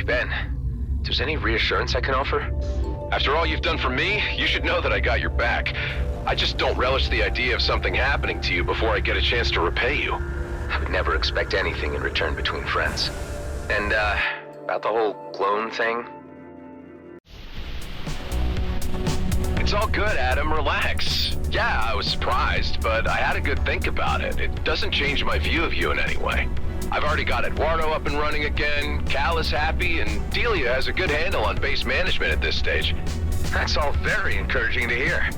Ben, if there's any reassurance I can offer? After all you've done for me, you should know that I got your back. I just don't relish the idea of something happening to you before I get a chance to repay you. I would never expect anything in return between friends. And, about the whole clone thing? It's all good, Adam. Relax. Yeah, I was surprised, but I had a good think about it. It doesn't change my view of you in any way. I've already got Eduardo up and running again, Cal is happy, and Delia has a good handle on base management at this stage. That's all very encouraging to hear.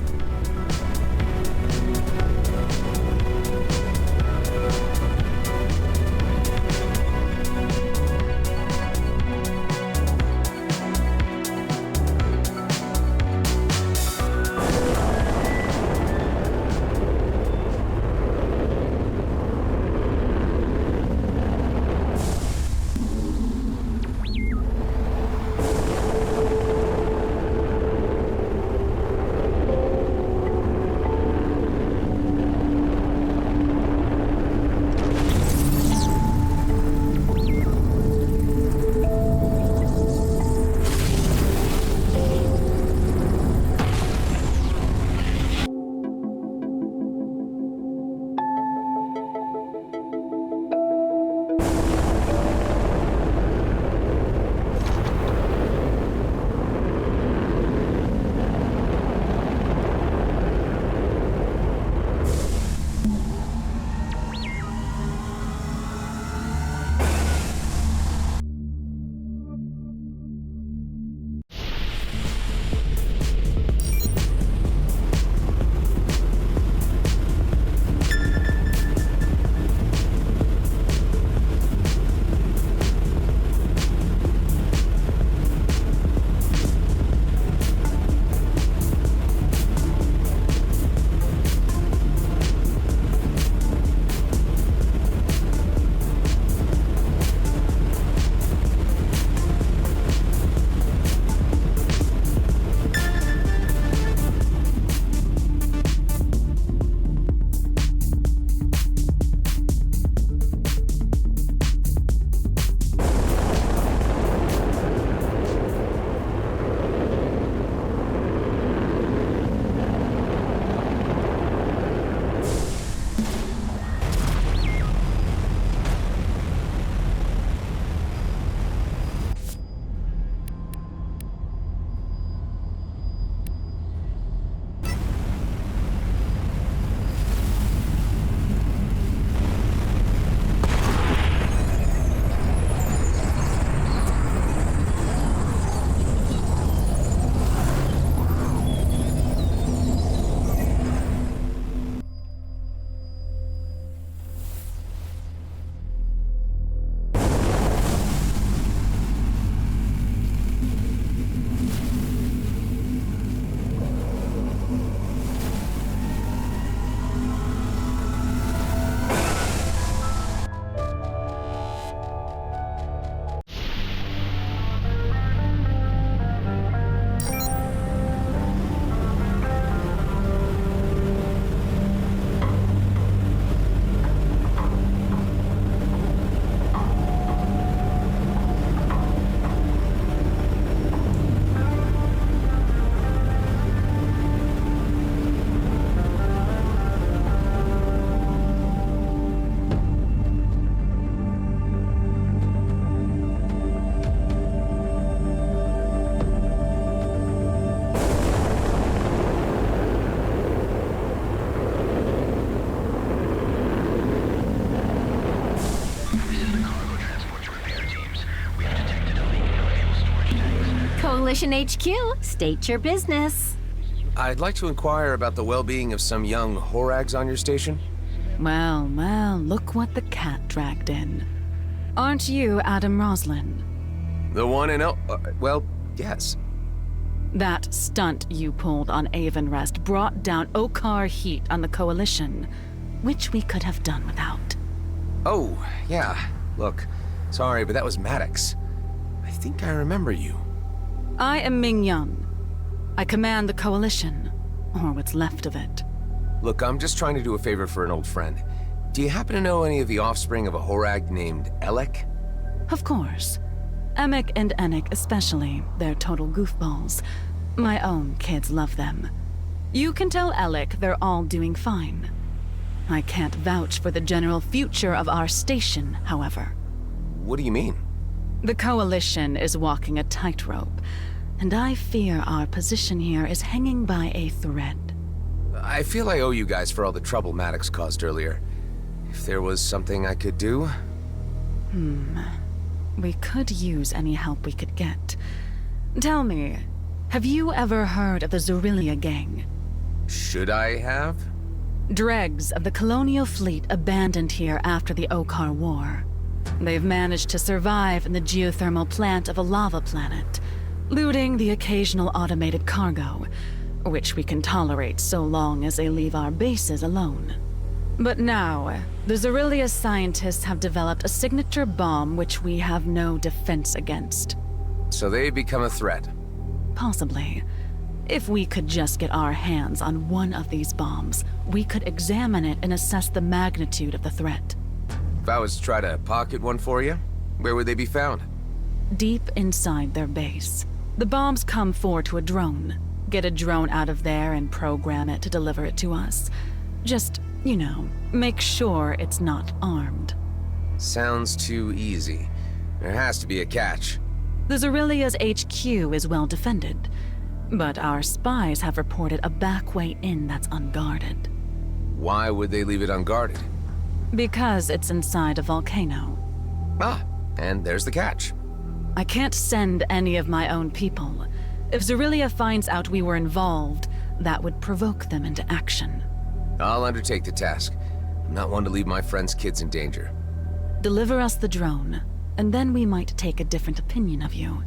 Coalition HQ, state your business. I'd like to inquire about the well-being of some young Horags on your station. Well, look what the cat dragged in. Aren't you Adam Roslin? The one in well, yes. That stunt you pulled on Avonrest brought down Okar heat on the Coalition, which we could have done without. Oh, yeah. Look, sorry, but that was Maddox. I think I remember you. I am Ming Young. I command the Coalition, or what's left of it. Look, I'm just trying to do a favor for an old friend. Do you happen to know any of the offspring of a Horag named Elec? Of course. Emick and Enick especially, they're total goofballs. My own kids love them. You can tell Alec they're all doing fine. I can't vouch for the general future of our station, however. What do you mean? The Coalition is walking a tightrope, and I fear our position here is hanging by a thread. I feel I owe you guys for all the trouble Maddox caused earlier. If there was something I could do... We could use any help we could get. Tell me, have you ever heard of the Zorilia gang? Should I have? Dregs of the colonial fleet abandoned here after the Okar War. They've managed to survive in the geothermal plant of a lava planet, looting the occasional automated cargo, which we can tolerate so long as they leave our bases alone. But now, the Zorilia scientists have developed a signature bomb which we have no defense against. So they become a threat. Possibly. If we could just get our hands on one of these bombs, we could examine it and assess the magnitude of the threat. If I was to try to pocket one for you, where would they be found? Deep inside their base. The bombs come forward to a drone. Get a drone out of there and program it to deliver it to us. Just, you know, make sure it's not armed. Sounds too easy. There has to be a catch. The Zorilia's HQ is well defended, but our spies have reported a back way in that's unguarded. Why would they leave it unguarded? Because it's inside a volcano. Ah, and there's the catch. I can't send any of my own people. If Zorilia finds out we were involved, that would provoke them into action. I'll undertake the task. I'm not one to leave my friends' kids in danger. Deliver us the drone, and then we might take a different opinion of you.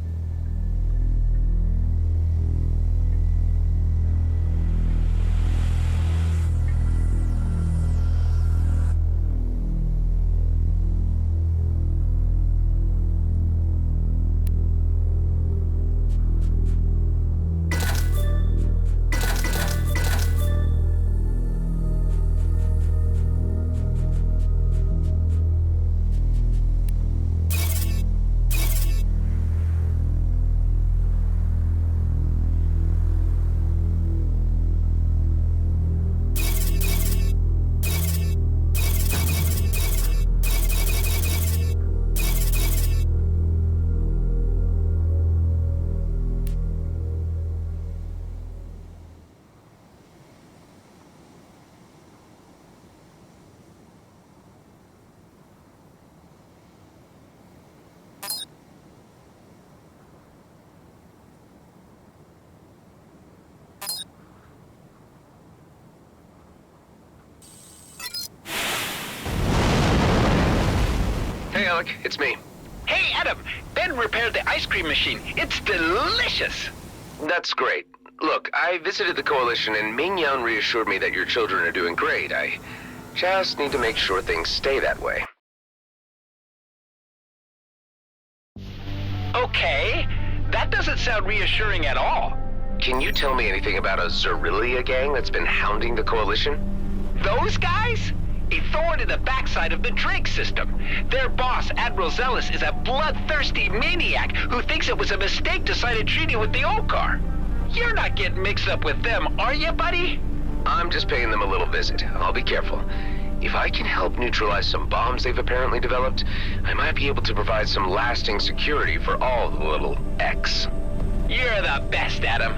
Hey, Alec, it's me. Hey, Adam! Ben repaired the ice cream machine. It's delicious! That's great. Look, I visited the Coalition and Ming-Yan reassured me that your children are doing great. I just need to make sure things stay that way. Okay, that doesn't sound reassuring at all. Can you tell me anything about a Zorilia gang that's been hounding the Coalition? Those guys? A thorn in the backside of the Drake system. Their boss, Admiral Zealous, is a bloodthirsty maniac who thinks it was a mistake to sign a treaty with the Okar. You're not getting mixed up with them, are you, buddy? I'm just paying them a little visit. I'll be careful. If I can help neutralize some bombs they've apparently developed, I might be able to provide some lasting security for all the little X. You're the best, Adam.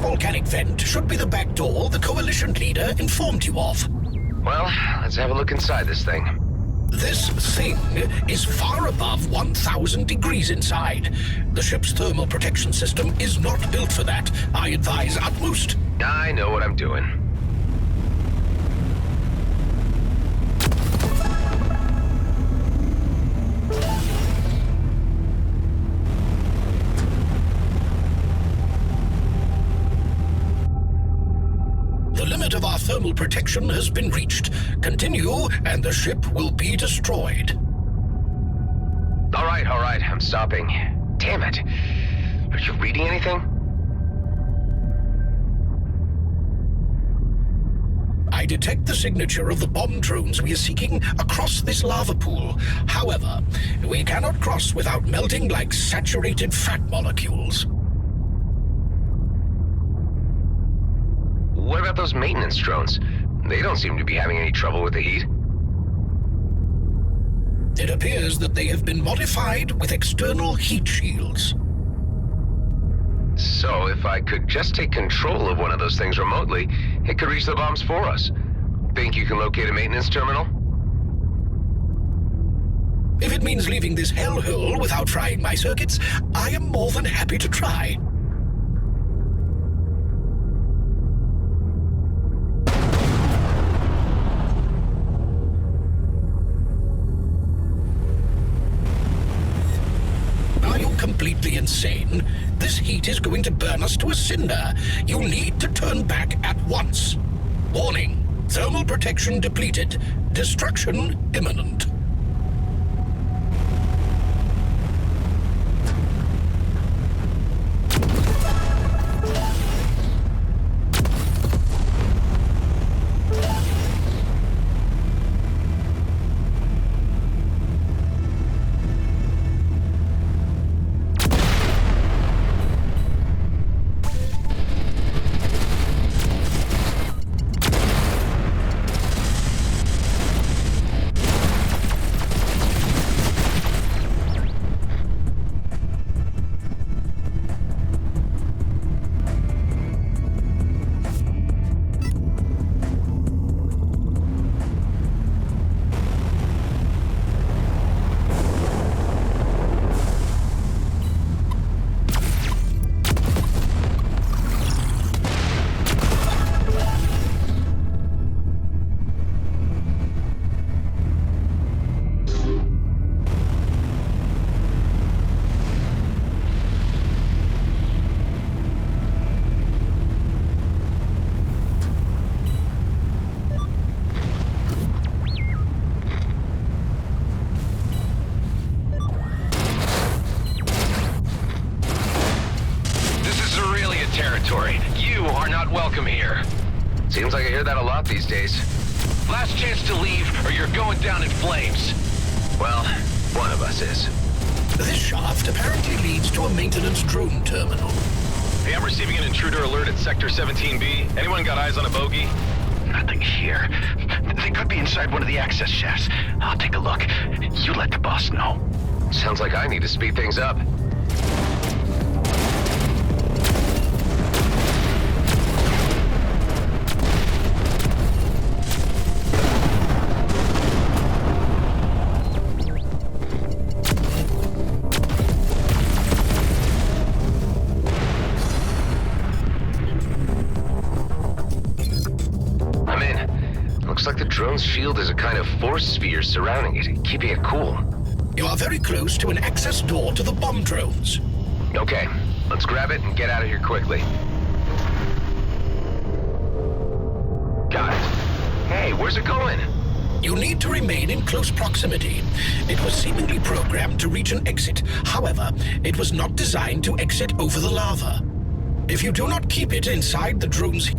Volcanic vent should be the back door the Coalition leader informed you of. Well, let's have a look inside this thing. This thing is far above 1,000 degrees inside. The ship's thermal protection system is not built for that. I advise utmost. I know what I'm doing. The limit of our thermal protection has been reached. Continue, and the ship will be destroyed. All right, I'm stopping. Damn it. Are you reading anything? I detect the signature of the bomb drones we are seeking across this lava pool. However, we cannot cross without melting like saturated fat molecules. What about those maintenance drones? They don't seem to be having any trouble with the heat. It appears that they have been modified with external heat shields. So, if I could just take control of one of those things remotely, it could reach the bombs for us. Think you can locate a maintenance terminal? If it means leaving this hellhole without frying my circuits, I am more than happy to try. Completely insane. This heat is going to burn us to a cinder. You need to turn back at once. Warning, thermal protection depleted. Destruction imminent. You are not welcome here. Seems like I hear that a lot these days. Last chance to leave, or you're going down in flames. Well, one of us is. This shaft apparently leads to a maintenance drone terminal. Hey, I'm receiving an intruder alert at Sector 17B. Anyone got eyes on a bogey? Nothing here. They could be inside one of the access shafts. I'll take a look. You let the boss know. Sounds like I need to speed things up. Looks like the drone's shield is a kind of force sphere surrounding it, keeping it cool. You are very close to an access door to the bomb drones. Okay, let's grab it and get out of here quickly. Got it. Hey, where's it going? You need to remain in close proximity. It was seemingly programmed to reach an exit. However, it was not designed to exit over the lava. If you do not keep it inside the drone's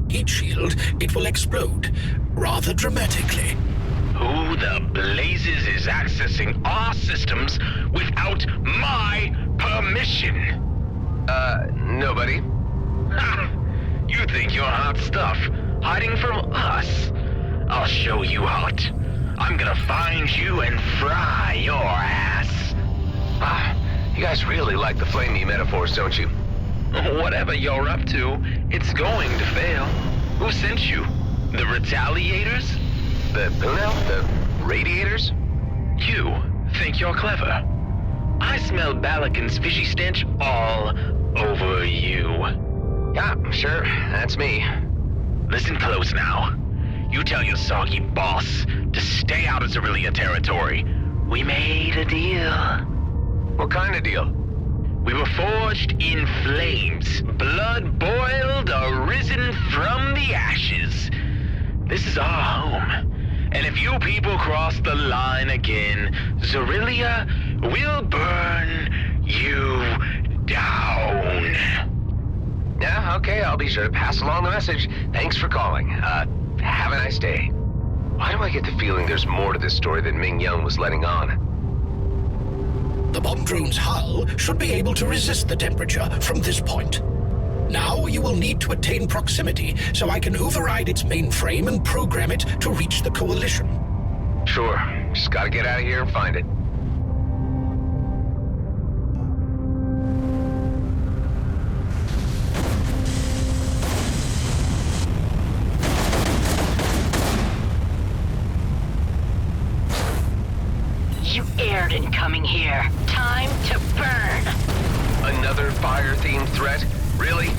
heat shield, it will explode, rather dramatically. Who the blazes is accessing our systems without my permission? Nobody. Ha! You think you're hot stuff, hiding from us? I'll show you hot. I'm gonna find you and fry your ass. Ah, you guys really like the flamey metaphors, don't you? Whatever you're up to, it's going to fail. Who sent you? The Retaliators? The who now? The radiators? You think you're clever. I smell Balakin's fishy stench all over you. Yeah, sure, that's me. Listen close now. You tell your soggy boss to stay out of Cerelia territory. We made a deal. What kind of deal? We were forged in flames, blood boiled, arisen from the ashes. This is our home. And if you people cross the line again, Cerelia will burn you down. Yeah, okay, I'll be sure to pass along the message. Thanks for calling. Have a nice day. Why do I get the feeling there's more to this story than Ming Young was letting on? The bomb drone's hull should be able to resist the temperature from this point. Now you will need to attain proximity so I can override its mainframe and program it to reach the Coalition. Sure, just gotta get out of here and find it. You erred in coming here. Time to burn. Another fire-themed threat? Really?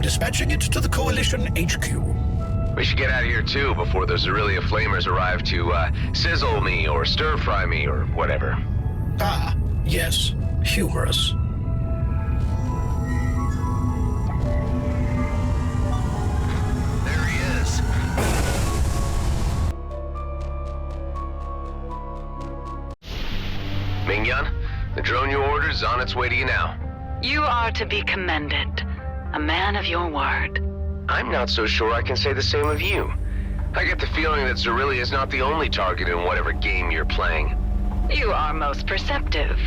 Dispatching it to the Coalition HQ. We should get out of here too before those Aurelia flamers arrive to sizzle me or stir-fry me or whatever. Ah, yes. Humorous. There he is. Ming-Yan, the drone you ordered is on its way to you now. You are to be commended. A man of your word. I'm not so sure I can say the same of you. I get the feeling that Cerelia is not the only target in whatever game you're playing. You are most perceptive.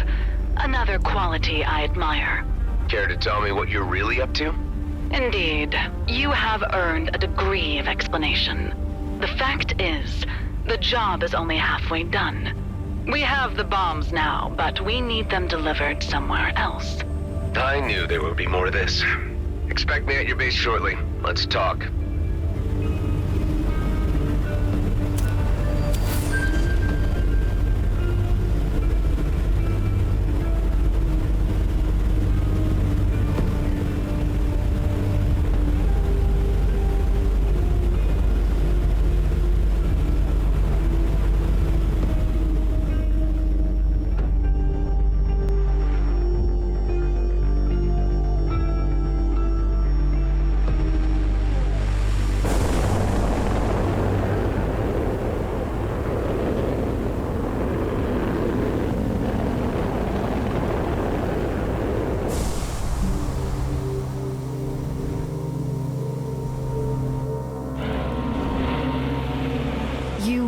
Another quality I admire. Care to tell me what you're really up to? Indeed, you have earned a degree of explanation. The fact is, the job is only halfway done. We have the bombs now, but we need them delivered somewhere else. I knew there would be more to this. Expect me at your base shortly. Let's talk.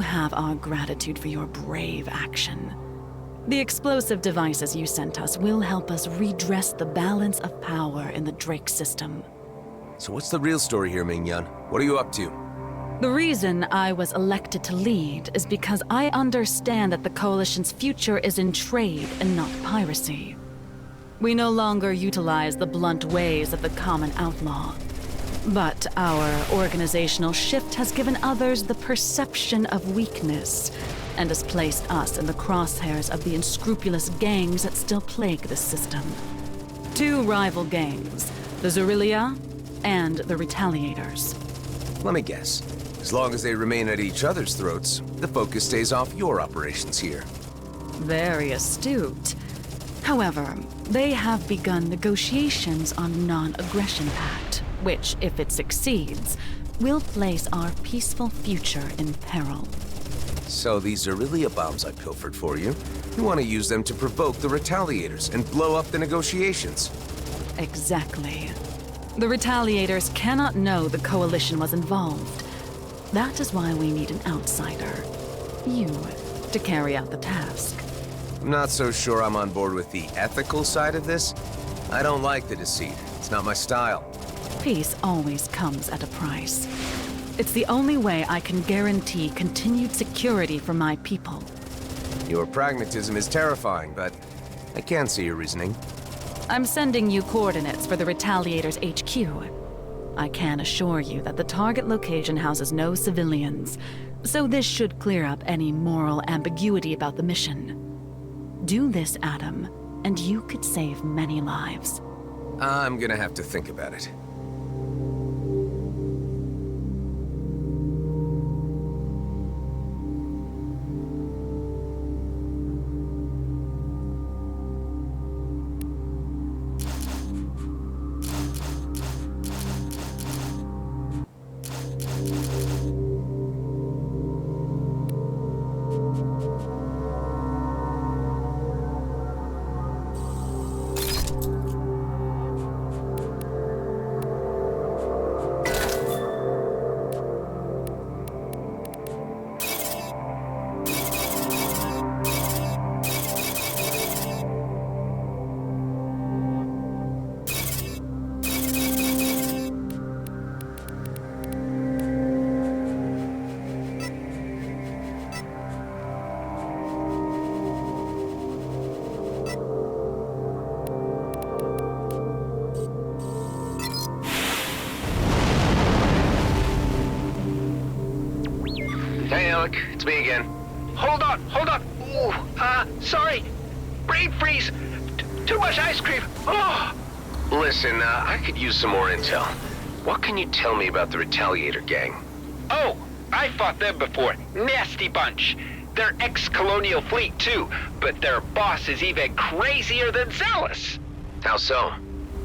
Have our gratitude for your brave action. The explosive devices you sent us will help us redress the balance of power in the Drake system. So what's the real story here, Ming-Yun? What are you up to? The reason I was elected to lead is because I understand that the Coalition's future is in trade and not piracy. We no longer utilize the blunt ways of the common outlaw. But our organizational shift has given others the perception of weakness and has placed us in the crosshairs of the unscrupulous gangs that still plague the system. 2 rival gangs, the Zerilia and the Retaliators. Let me guess. As long as they remain at each other's throats, the focus stays off your operations here. Very astute. However, they have begun negotiations on a non-aggression pact, which, if it succeeds, will place our peaceful future in peril. So these Aurelia bombs I pilfered for you, you want to use them to provoke the Retaliators and blow up the negotiations. Exactly. The Retaliators cannot know the Coalition was involved. That is why we need an outsider. You, to carry out the task. I'm not so sure I'm on board with the ethical side of this. I don't like the deceit. It's not my style. Peace always comes at a price. It's the only way I can guarantee continued security for my people. Your pragmatism is terrifying, but I can see your reasoning. I'm sending you coordinates for the Retaliators HQ. I can assure you that the target location houses no civilians, so this should clear up any moral ambiguity about the mission. Do this, Adam, and you could save many lives. I'm gonna have to think about it. Hey, Alec. It's me again. Hold on. Ooh, sorry. Brain freeze. Too much ice cream. Oh! Listen, I could use some more intel. What can you tell me about the Retaliator gang? Oh, I fought them before. Nasty bunch. They're ex-colonial fleet, too, but their boss is even crazier than zealous. How so?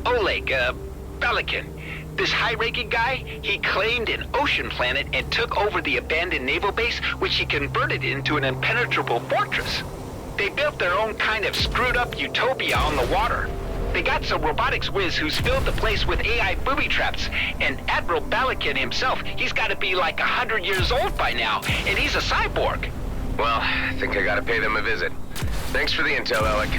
Oleg, Balakin. This high-ranking guy, he claimed an ocean planet and took over the abandoned naval base, which he converted into an impenetrable fortress. They built their own kind of screwed-up utopia on the water. They got some robotics whiz who's filled the place with AI booby traps, and Admiral Balakin himself, he's got to be like 100 years old by now, and he's a cyborg. Well, I think I gotta pay them a visit. Thanks for the intel, Alec.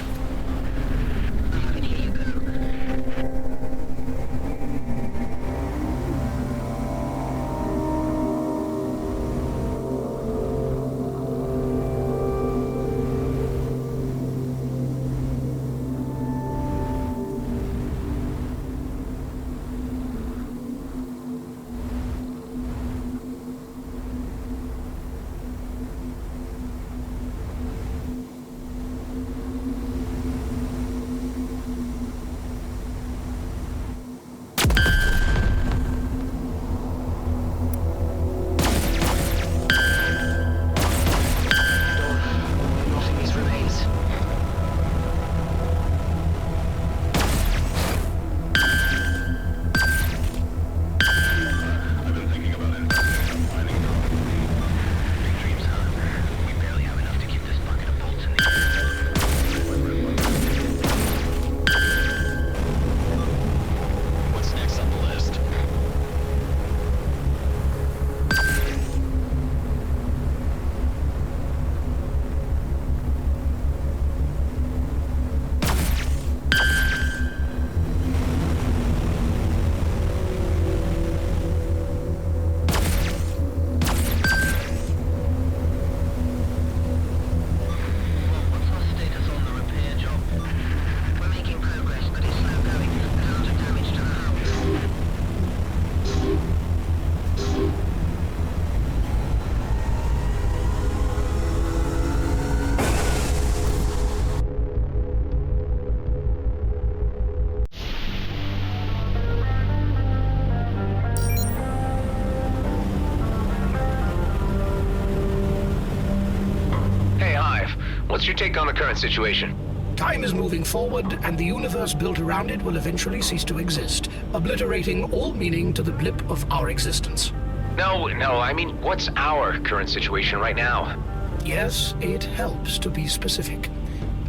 What's your take on the current situation? Time is moving forward, and the universe built around it will eventually cease to exist, obliterating all meaning to the blip of our existence. No, I mean, what's our current situation right now? Yes, it helps to be specific.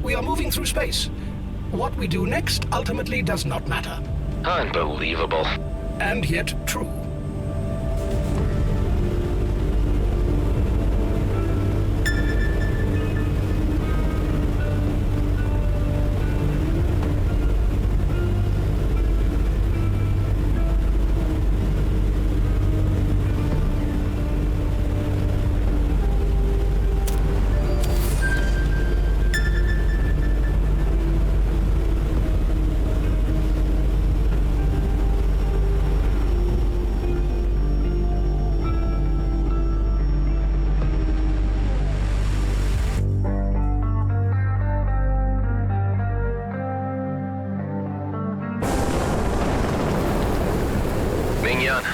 We are moving through space. What we do next ultimately does not matter. Unbelievable. And yet true.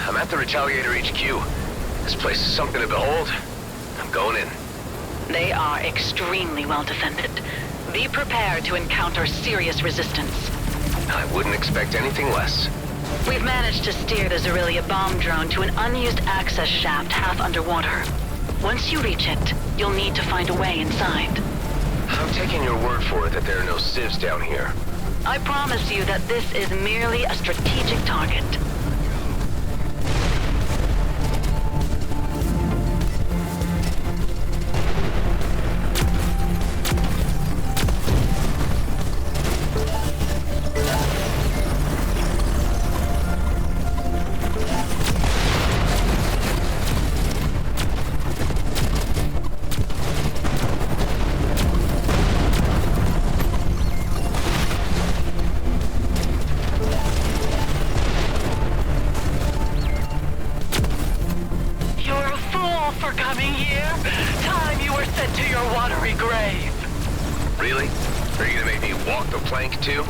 I'm at the Retaliator HQ. This place is something to behold. I'm going in. They are extremely well defended. Be prepared to encounter serious resistance. I wouldn't expect anything less. We've managed to steer the Zerilia bomb drone to an unused access shaft half underwater. Once you reach it, you'll need to find a way inside. I'm taking your word for it that there are no civs down here. I promise you that this is merely a strategic target. Really? Are you gonna make me walk the plank too?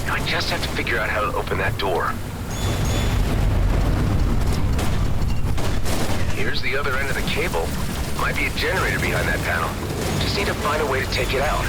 I just have to figure out how to open that door. Here's the other end of the cable. Might be a generator behind that panel. Just need to find a way to take it out.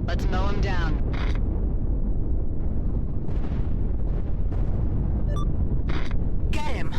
Let's mow him down. Get him!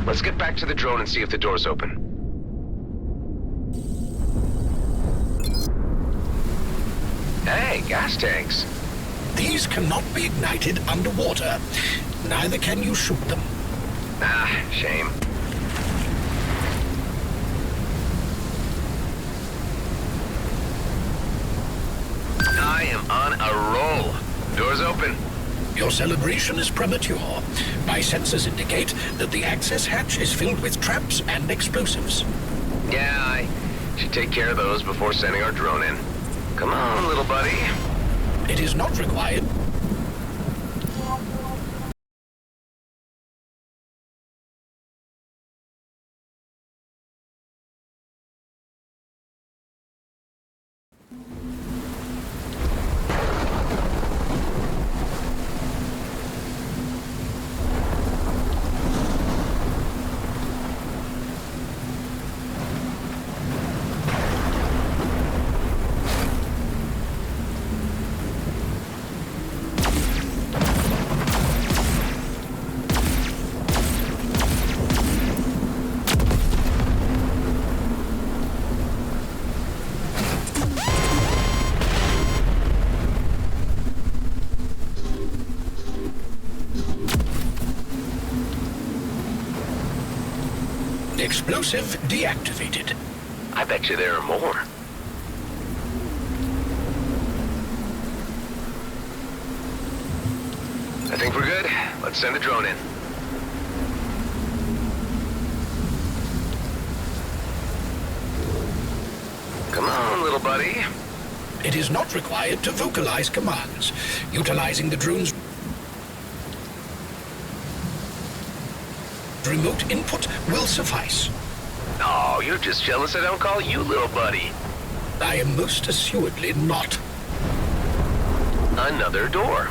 Let's get back to the drone and see if the door's open. Hey, gas tanks. These cannot be ignited underwater. Neither can you shoot them. Ah, shame. I am on a roll. Door's open. Your celebration is premature. My sensors indicate that the access hatch is filled with traps and explosives. Yeah, I should take care of those before sending our drone in. Come on, little buddy. It is not required. Explosive deactivated. I bet you there are more. I think we're good. Let's send the drone in. Come on, little buddy. It is not required to vocalize commands. Utilizing the drone's remote input will suffice. Oh, you're just jealous I don't call you little buddy. I am most assuredly not. Another door.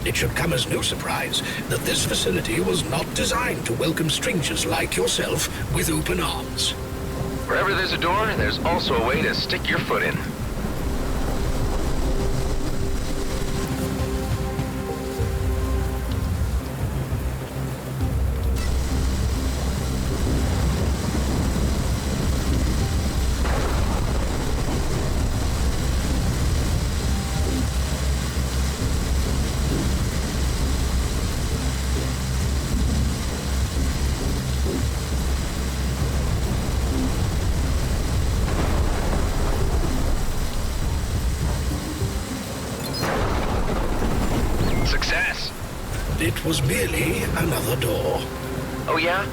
It should come as no surprise that this facility was not designed to welcome strangers like yourself with open arms. Wherever there's a door, there's also a way to stick your foot in. Success. It was merely another door. Oh yeah?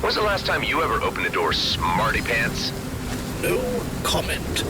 When's the last time you ever opened a door, smarty pants? No comment.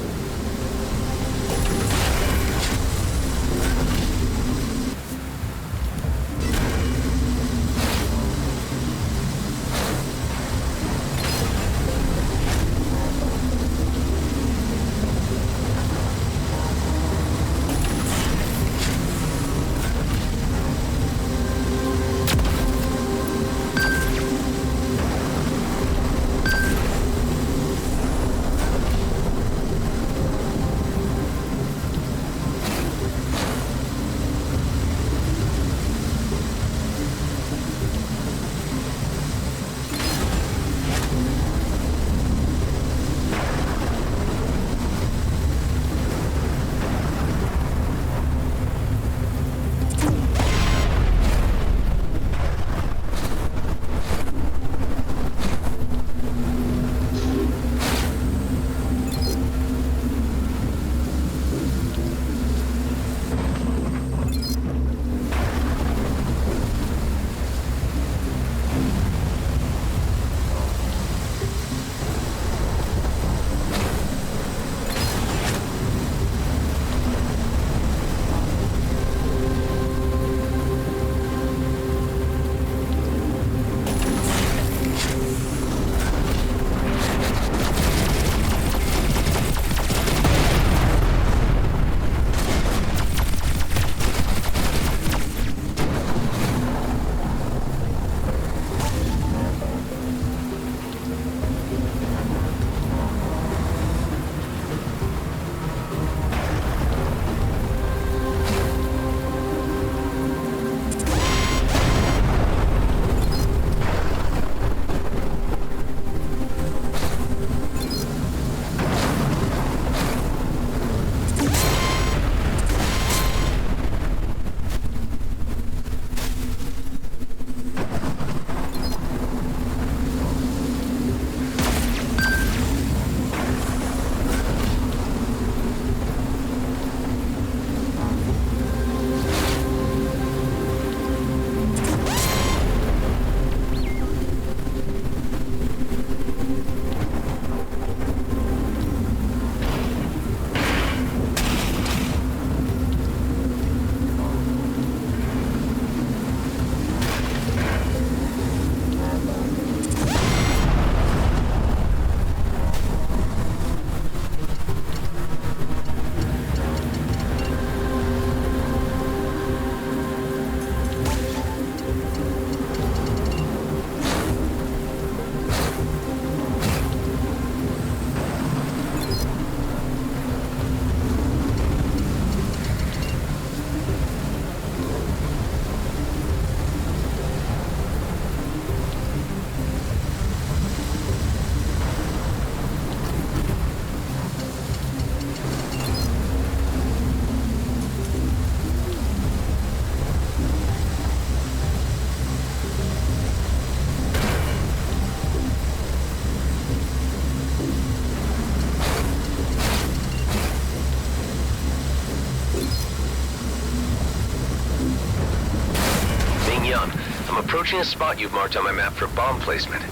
approaching a spot you've marked on my map for bomb placement.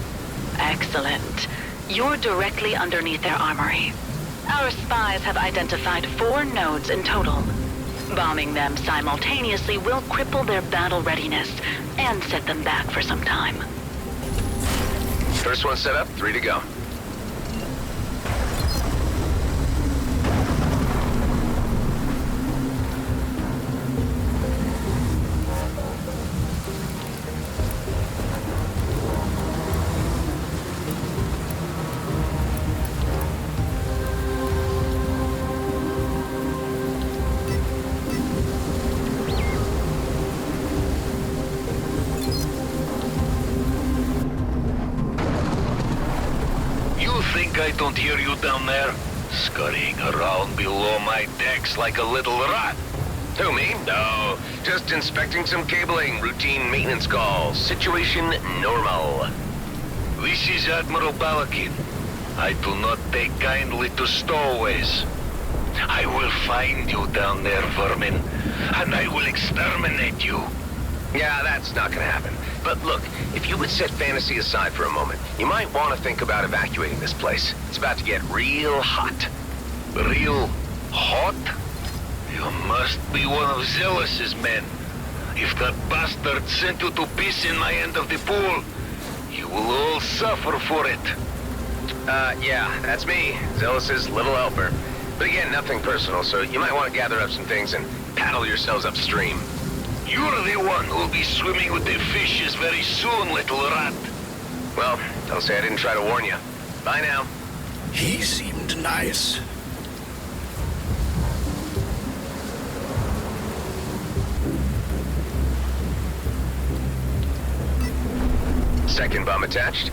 Excellent. You're directly underneath their armory. Our spies have identified 4 nodes in total. Bombing them simultaneously will cripple their battle readiness and set them back for some time. First one set up, 3 to go. I don't hear you down there, scurrying around below my decks like a little rat. Who, me? No, just inspecting some cabling, routine maintenance calls. Situation normal. This is Admiral Balakin. I do not take kindly to stowaways. I will find you down there, vermin, and I will exterminate you. Yeah, that's not gonna happen. But look, if you would set fantasy aside for a moment, you might want to think about evacuating this place. It's about to get real hot. Real hot? You must be one of Zealous' men. If that bastard sent you to piss in my end of the pool, you will all suffer for it. Yeah, that's me, Zealous' little helper. But again, nothing personal, so you might want to gather up some things and paddle yourselves upstream. You're the one who'll be swimming with the fishes very soon, little rat. Well, don't say I didn't try to warn you. Bye now. He seemed nice. Second bomb attached.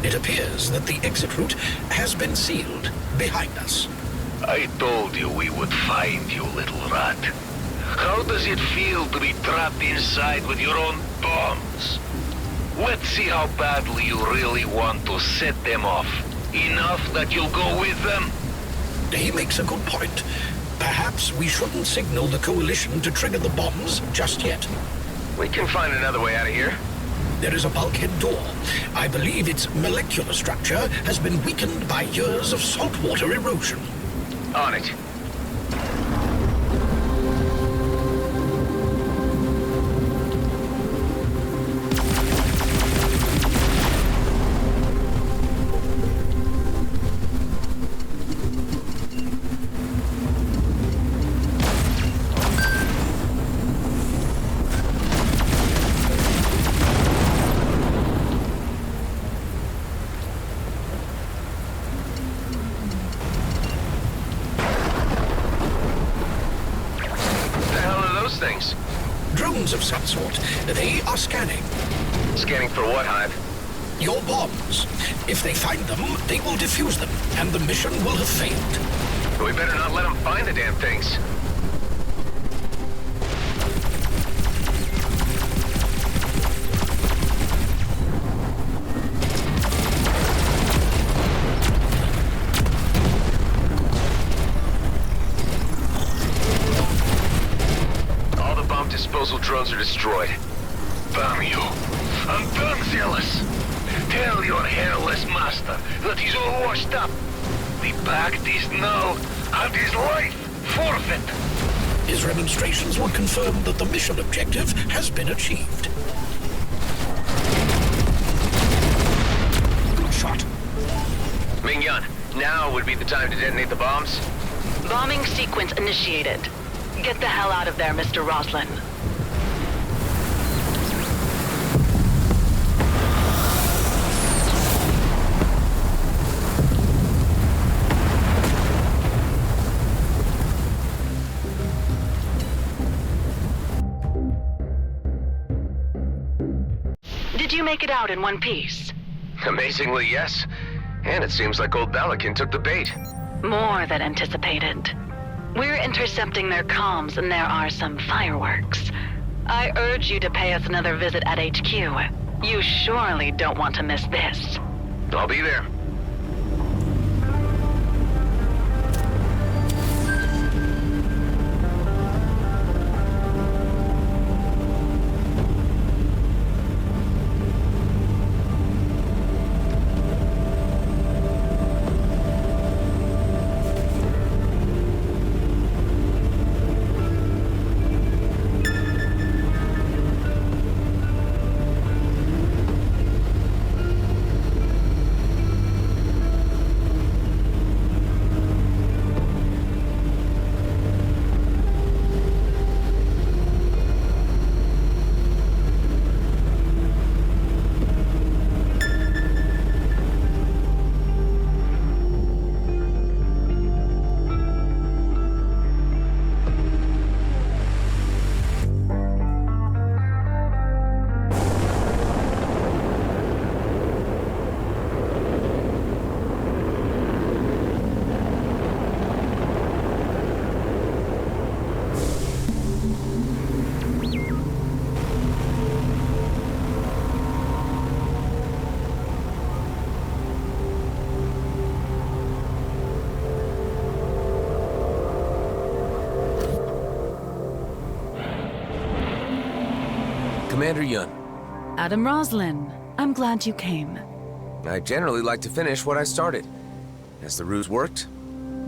It appears that the exit route has been sealed behind us. I told you we would find you, little rat. How does it feel to be trapped inside with your own bombs? Let's see how badly you really want to set them off. Enough that you'll go with them? He makes a good point. Perhaps we shouldn't signal the Coalition to trigger the bombs just yet. We can find another way out of here. There is a bulkhead door. I believe its molecular structure has been weakened by years of saltwater erosion. On it. Things. Drones of some sort. They are scanning. Scanning for what, Hive? Your bombs. If they find them, they will defuse them, and the mission will have failed. We better not let them find the damn things. Disposal drones are destroyed. Damn you. I'm done, Zealous. Tell your hairless master that he's all washed up. The pact is null, and his life forfeit. His remonstrations would confirm that the mission objective has been achieved. Good shot. Ming-Yun, now would be the time to detonate the bombs. Bombing sequence initiated. Get the hell out of there, Mr. Roslin. Did you make it out in one piece? Amazingly, yes. And it seems like old Balakin took the bait. More than anticipated. We're intercepting their comms, and there are some fireworks. I urge you to pay us another visit at HQ. You surely don't want to miss this. I'll be there. Commander Yun. Adam Roslin, I'm glad you came. I generally like to finish what I started. Has the ruse worked?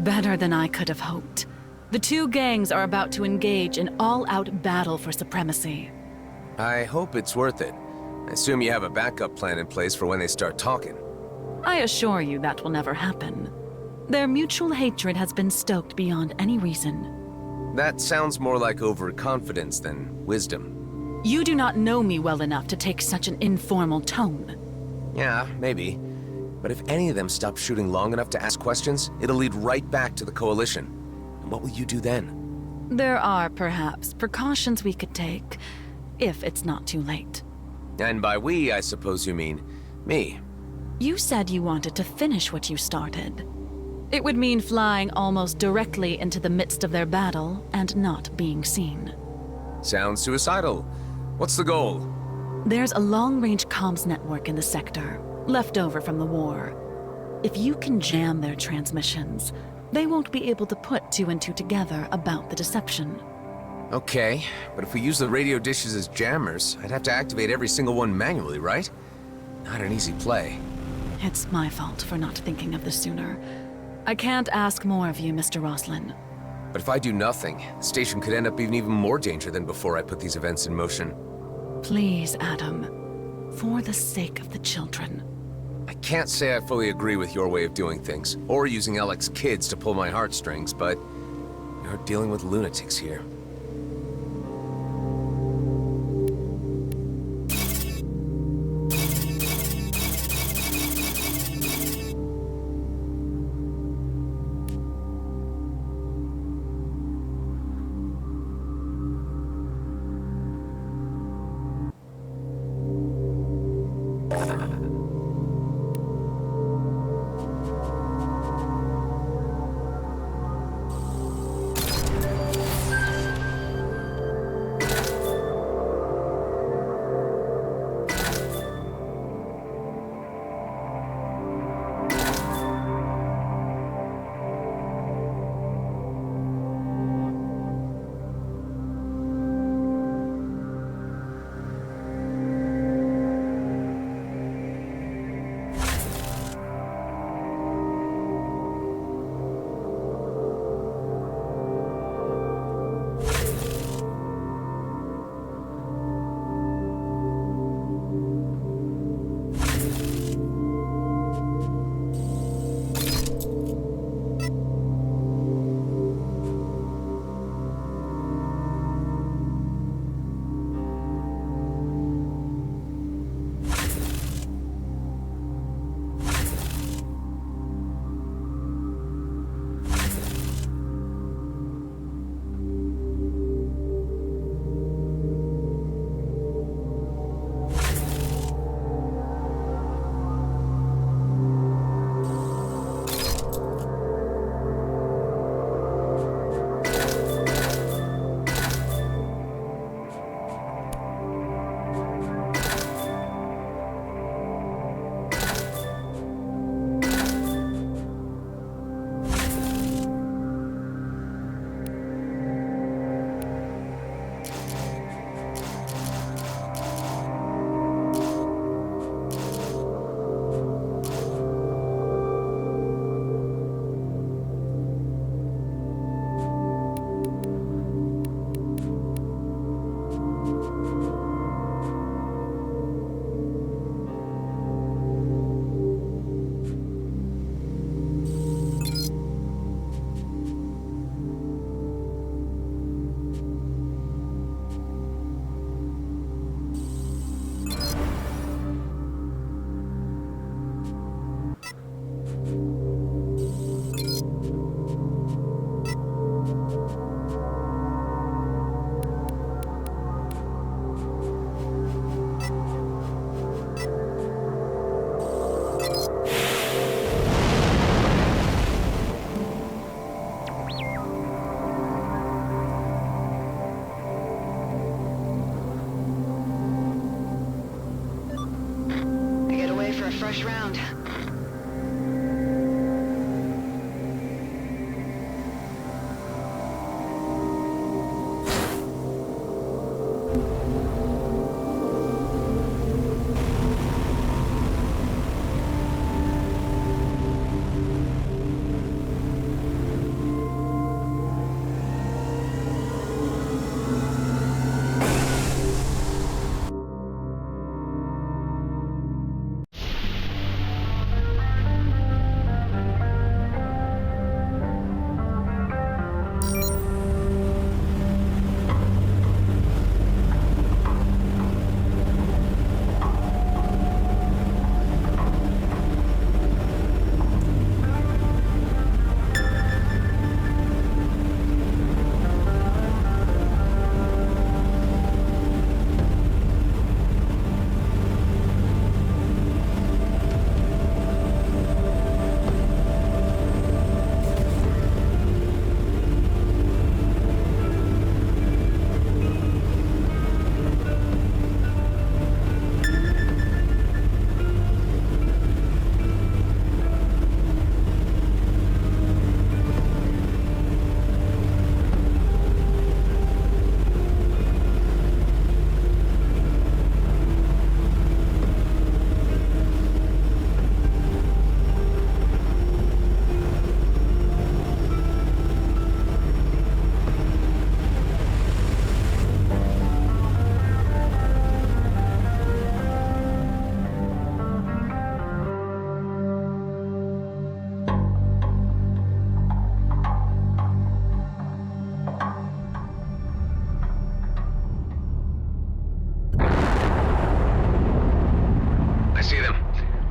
Better than I could have hoped. The two gangs are about to engage in all-out battle for supremacy. I hope it's worth it. I assume you have a backup plan in place for when they start talking. I assure you that will never happen. Their mutual hatred has been stoked beyond any reason. That sounds more like overconfidence than wisdom. You do not know me well enough to take such an informal tone. Yeah, maybe. But if any of them stop shooting long enough to ask questions, it'll lead right back to the Coalition. And what will you do then? There are, perhaps, precautions we could take, if it's not too late. And by we, I suppose you mean me. You said you wanted to finish what you started. It would mean flying almost directly into the midst of their battle and not being seen. Sounds suicidal. What's the goal? There's a long-range comms network in the sector, left over from the war. If you can jam their transmissions, they won't be able to put two and two together about the deception. Okay, but if we use the radio dishes as jammers, I'd have to activate every single one manually, right? Not an easy play. It's my fault for not thinking of this sooner. I can't ask more of you, Mr. Roslin. But if I do nothing, the station could end up in even more danger than before I put these events in motion. Please, Adam. For the sake of the children. I can't say I fully agree with your way of doing things, or using Alec's kids to pull my heartstrings, but you're dealing with lunatics here.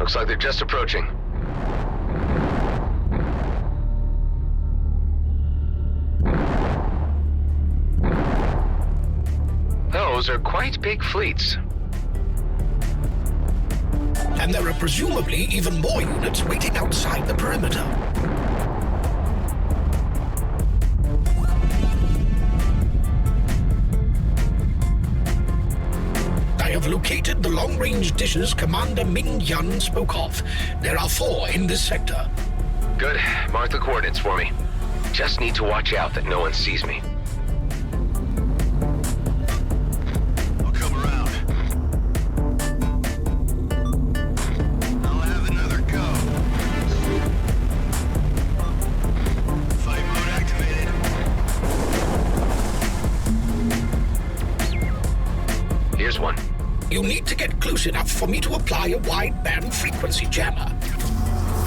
Looks like they're just approaching. Those are quite big fleets. And there are presumably even more units waiting outside the perimeter. I have located the long-range dishes Commander Ming Yun spoke of. There are 4 in this sector. Good. Mark the coordinates for me. Just need to watch out that no one sees me. I'll come around. I'll have another go. Fight mode activated. Here's one. You need to get close enough for me to apply a wideband frequency jammer.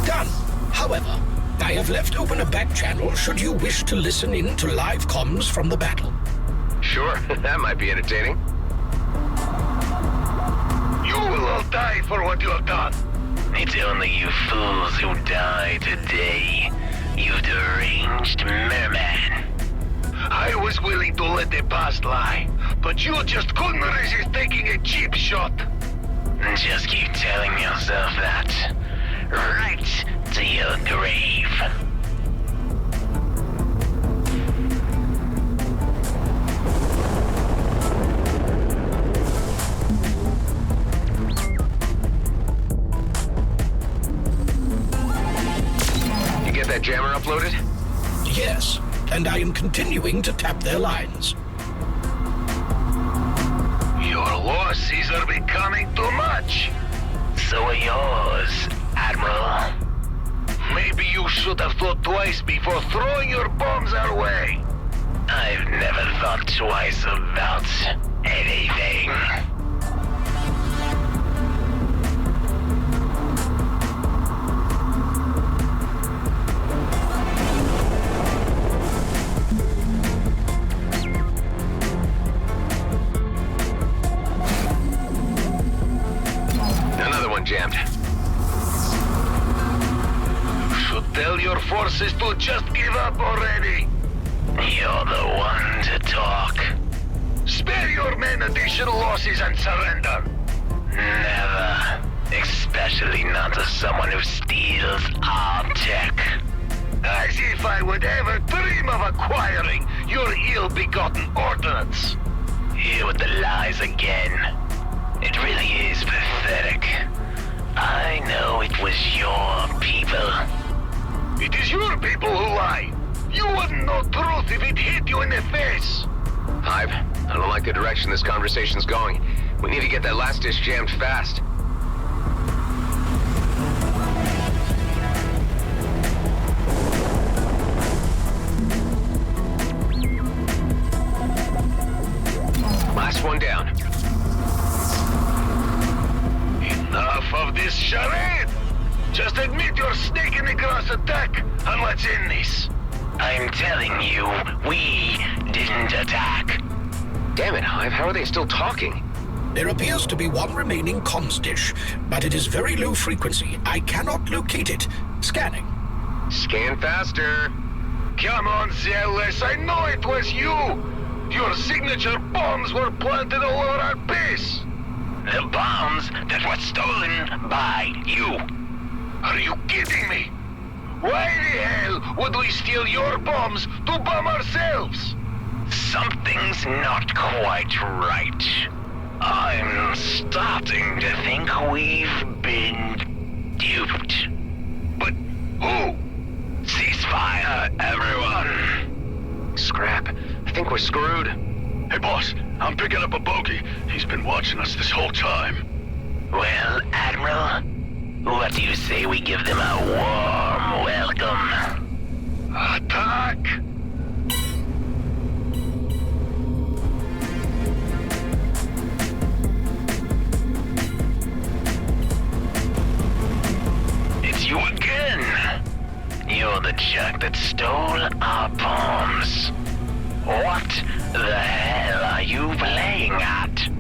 Done. However, I have left open a back channel should you wish to listen in to live comms from the battle. Sure, that might be entertaining. You will all die for what you have done. It's only you fools who die today. You deranged merman. I was willing to let the past lie, but you just couldn't resist taking a cheap shot. Just keep telling yourself that. Right to your grave. You get that jammer uploaded? Yes, and I am continuing to tap their lines. Your losses are becoming too much. So are yours, Admiral. Maybe you should have thought twice before throwing your bombs our way. I've never thought twice about anything. Another one jammed. Tell your forces to just give up already. You're the one to talk. Spare your men additional losses and surrender. Never. Especially not to someone who steals our tech. As if I would ever dream of acquiring your ill-begotten ordnance. Here with the lies again. It really is pathetic. I know it was your people. It is your people who lie. You wouldn't know truth if it hit you in the face. Hive, I don't like the direction this conversation's going. We need to get that last dish jammed fast. Last one down. Enough of this charade! Just admit you're snake in the grass attack, and let's end this. I'm telling you, we didn't attack. Damn it, Hive, how are they still talking? There appears to be one remaining comms dish, but it is very low frequency. I cannot locate it. Scanning. Scan faster. Come on, Zealous, I know it was you! Your signature bombs were planted all over our base! The bombs that were stolen by you! Are you kidding me? Why the hell would we steal your bombs to bomb ourselves? Something's not quite right. I'm starting to think we've been duped. But who? Ceasefire, everyone! Scrap. I think we're screwed. Hey, boss, I'm picking up a bogey. He's been watching us this whole time. Well, Admiral, what do you say we give them a warm welcome? Attack! It's you again! You're the jerk that stole our bombs. What the hell are you playing at?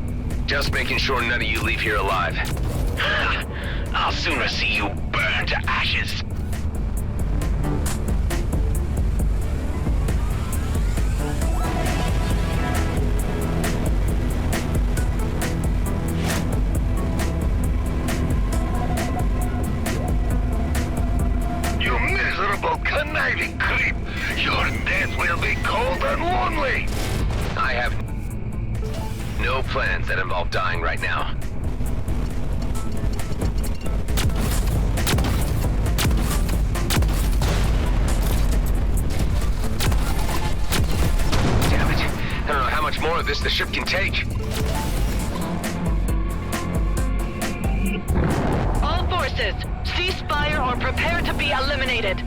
Just making sure none of you leave here alive. I'll sooner see you burn to ashes. You miserable, conniving creep! Your death will be cold and lonely! I have no plans that involve dying right now. Damn it. I don't know how much more of this the ship can take. All forces, cease fire or prepare to be eliminated.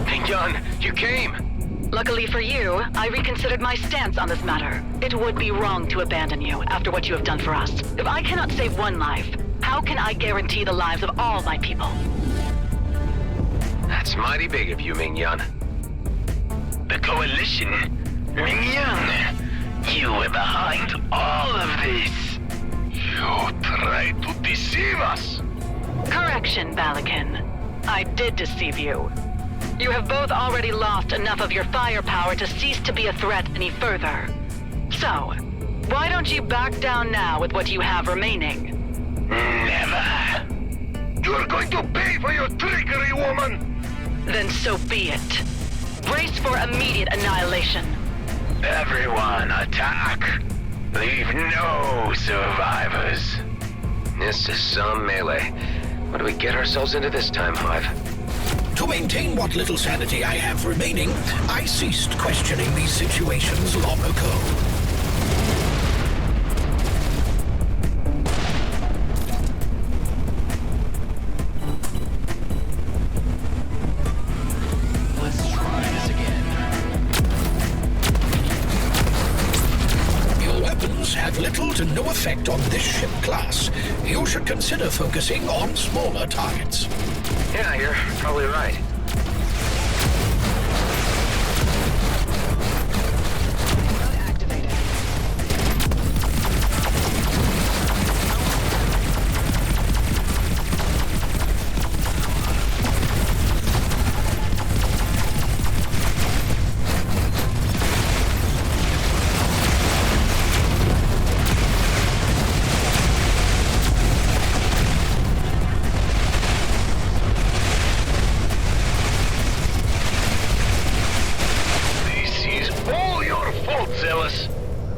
Ming-Yan, you came! Luckily for you, I reconsidered my stance on this matter. It would be wrong to abandon you after what you have done for us. If I cannot save one life, how can I guarantee the lives of all my people? That's mighty big of you, Ming-Yan. The Coalition? Ming-Yan, you were behind all of this. You tried to deceive us! Correction, Balakin. I did deceive you. You have both already lost enough of your firepower to cease to be a threat any further. So, why don't you back down now with what you have remaining? Never. You're going to pay for your trickery, woman! Then so be it. Brace for immediate annihilation. Everyone attack. Leave no survivors. This is some melee. What do we get ourselves into this time, Hive? To maintain what little sanity I have remaining, I ceased questioning these situations long ago. Let's try this again. Your weapons have little to no effect on this ship class. You should consider focusing on smaller targets. Yeah, you're probably right.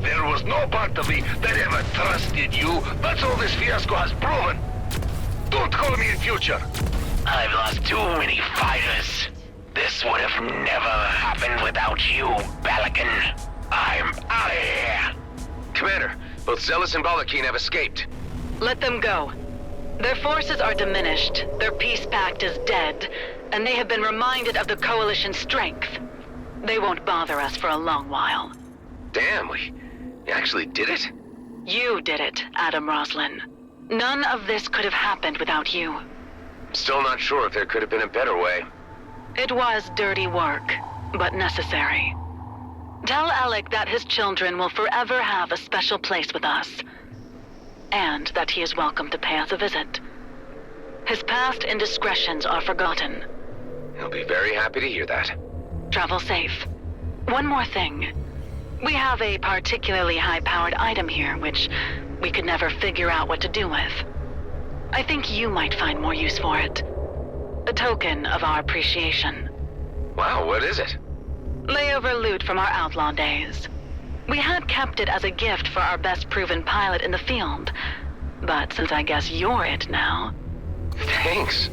There was no part of me that ever trusted you. That's all this fiasco has proven. Don't call me in future. I've lost too many fighters. This would have never happened without you, Balakin. I'm out of here. Commander, both Zealous and Balakin have escaped. Let them go. Their forces are diminished, their peace pact is dead, and they have been reminded of the Coalition's strength. They won't bother us for a long while. Damn, we actually did it? You did it, Adam Roslin. None of this could have happened without you. Still not sure if there could have been a better way. It was dirty work, but necessary. Tell Alec that his children will forever have a special place with us. And that he is welcome to pay us a visit. His past indiscretions are forgotten. He'll be very happy to hear that. Travel safe. One more thing. We have a particularly high-powered item here, which we could never figure out what to do with. I think you might find more use for it. A token of our appreciation. Wow, what is it? Layover loot from our outlaw days. We had kept it as a gift for our best proven pilot in the field. But since I guess you're it now... Thanks.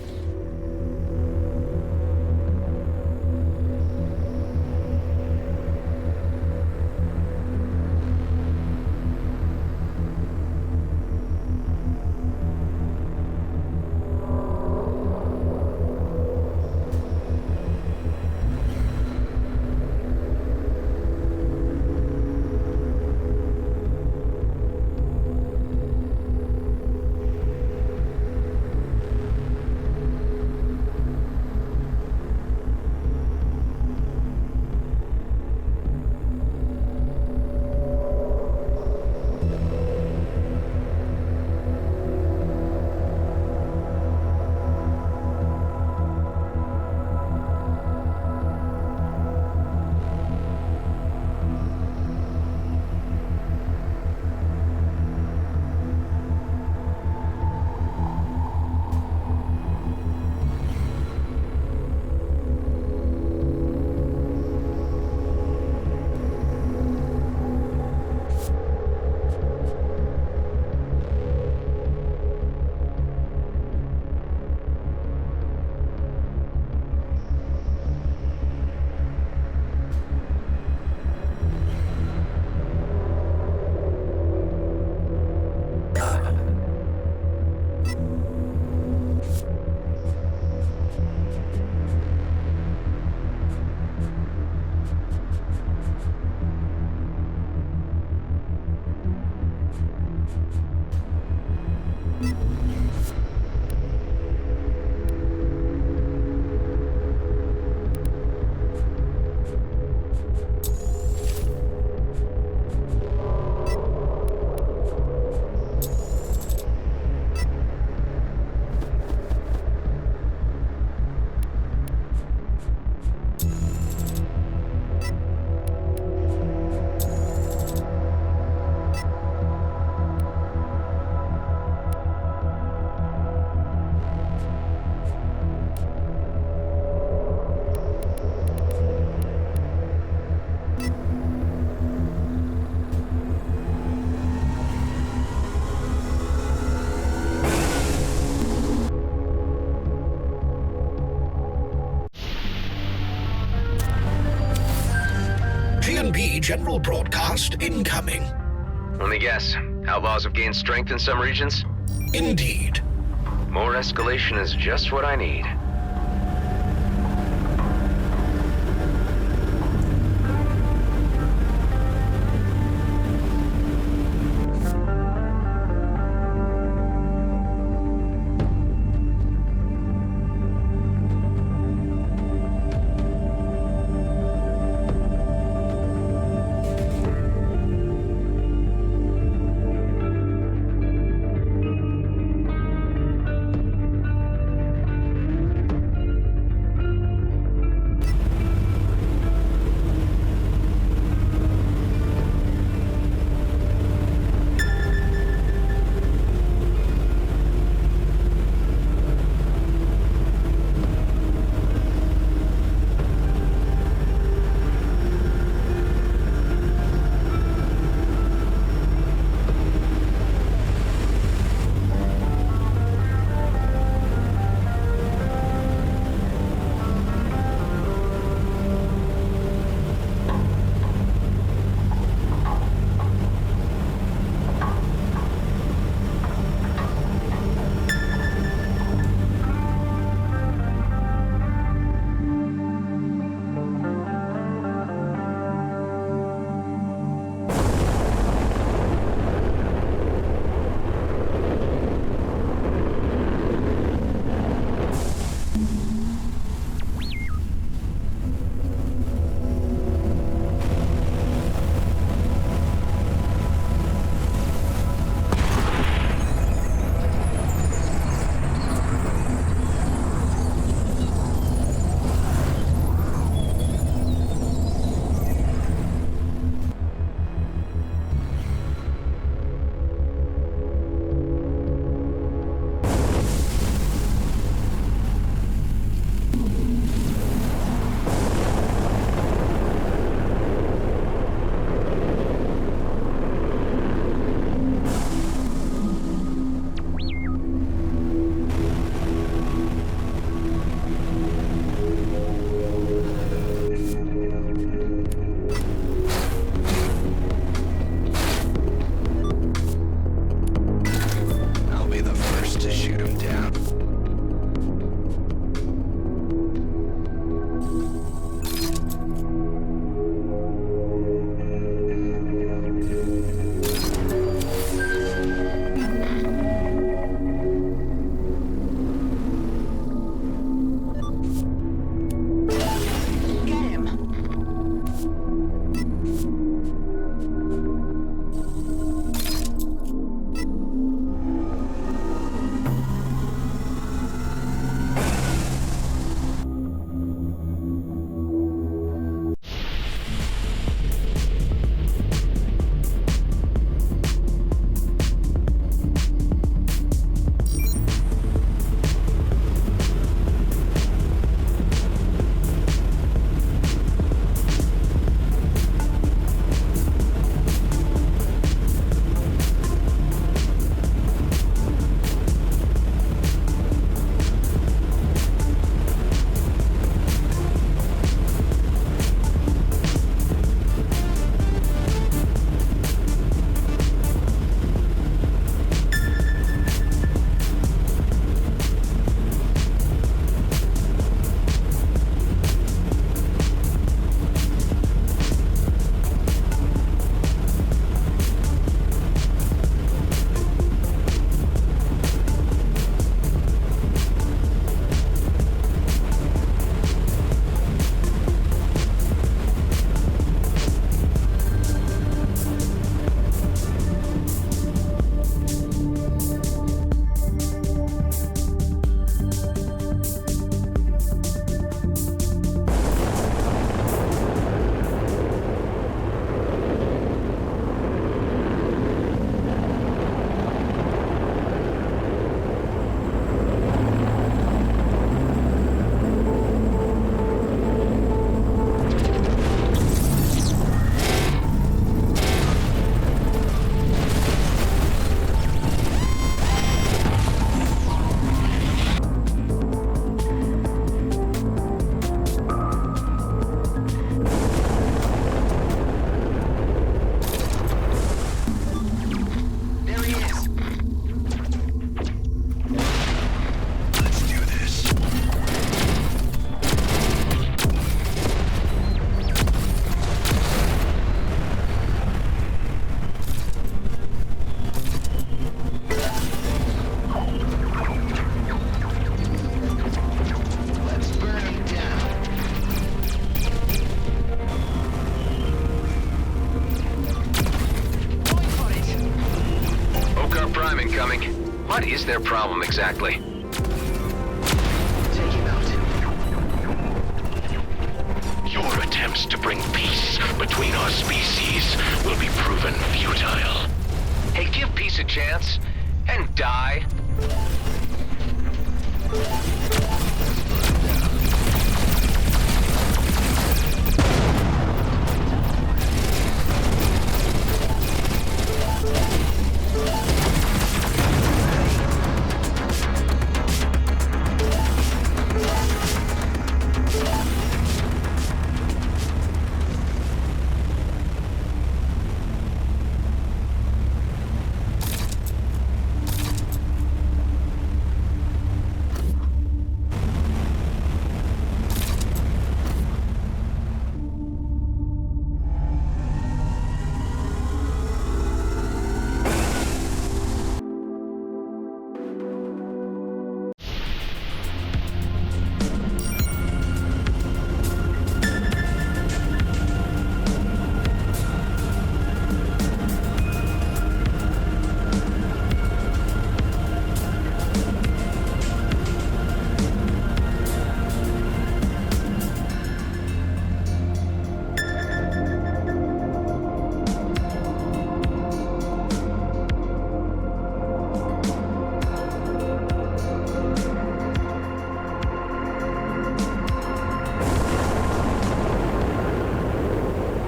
be general broadcast incoming. Let me guess. Outlaws have gained strength in some regions? Indeed. More escalation is just what I need. is their problem exactly? Take him out. Your attempts to bring peace between our species will be proven futile. Hey, give peace a chance. And die.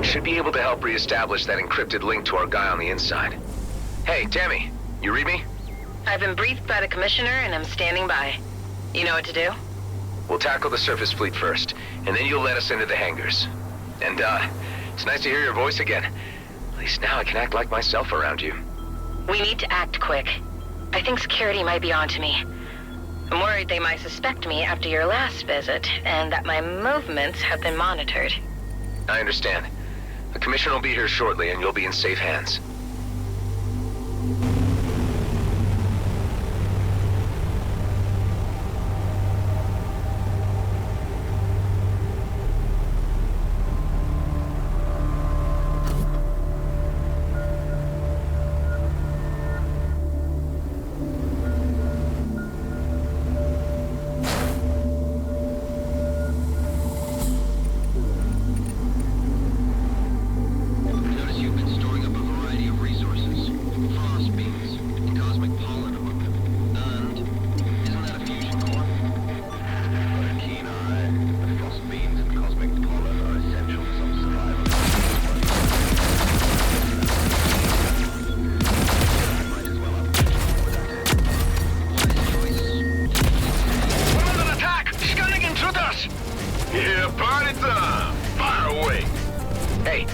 Should be able to help reestablish that encrypted link to our guy on the inside. Hey, Tammy, you read me? I've been briefed by the Commissioner and I'm standing by. You know what to do? We'll tackle the surface fleet first, and then you'll let us into the hangars. And, it's nice to hear your voice again. At least now I can act like myself around you. We need to act quick. I think security might be onto me. I'm worried they might suspect me after your last visit, and that my movements have been monitored. I understand. The Commissioner will be here shortly, and you'll be in safe hands.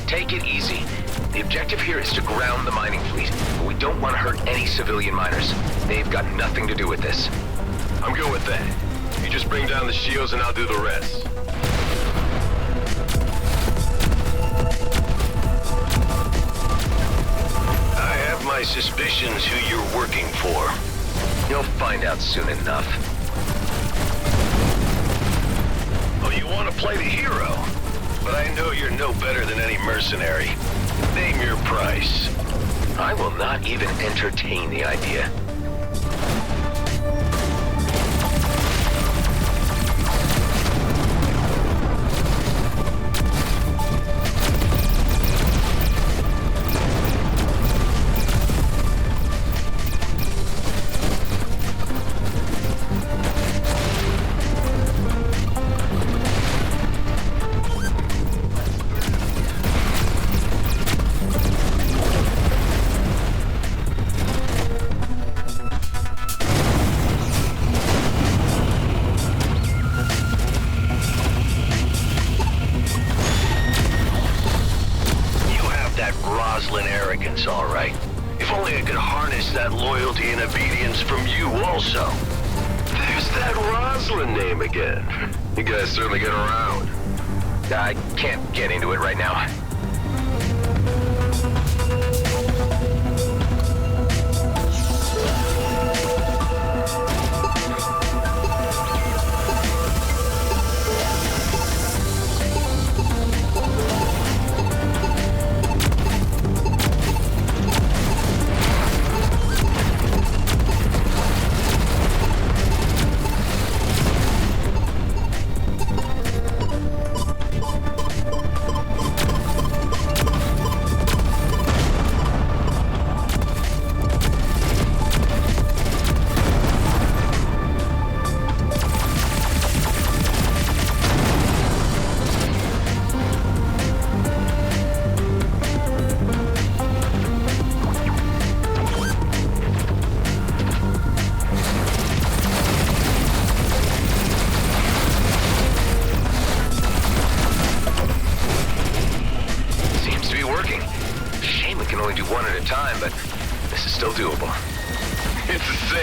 Take it easy. The objective here is to ground the mining fleet, but we don't want to hurt any civilian miners. They've got nothing to do with this. I'm good with that. You just bring down the shields and I'll do the rest. I have my suspicions who you're working for. You'll find out soon enough. Oh, you want to play the hero? But I know you're no better than any mercenary. Name your price. I will not even entertain the idea. Arrogance, all right. If only I could harness that loyalty and obedience from you also. There's that Roslyn name again. You guys certainly get around. I can't get into it right now.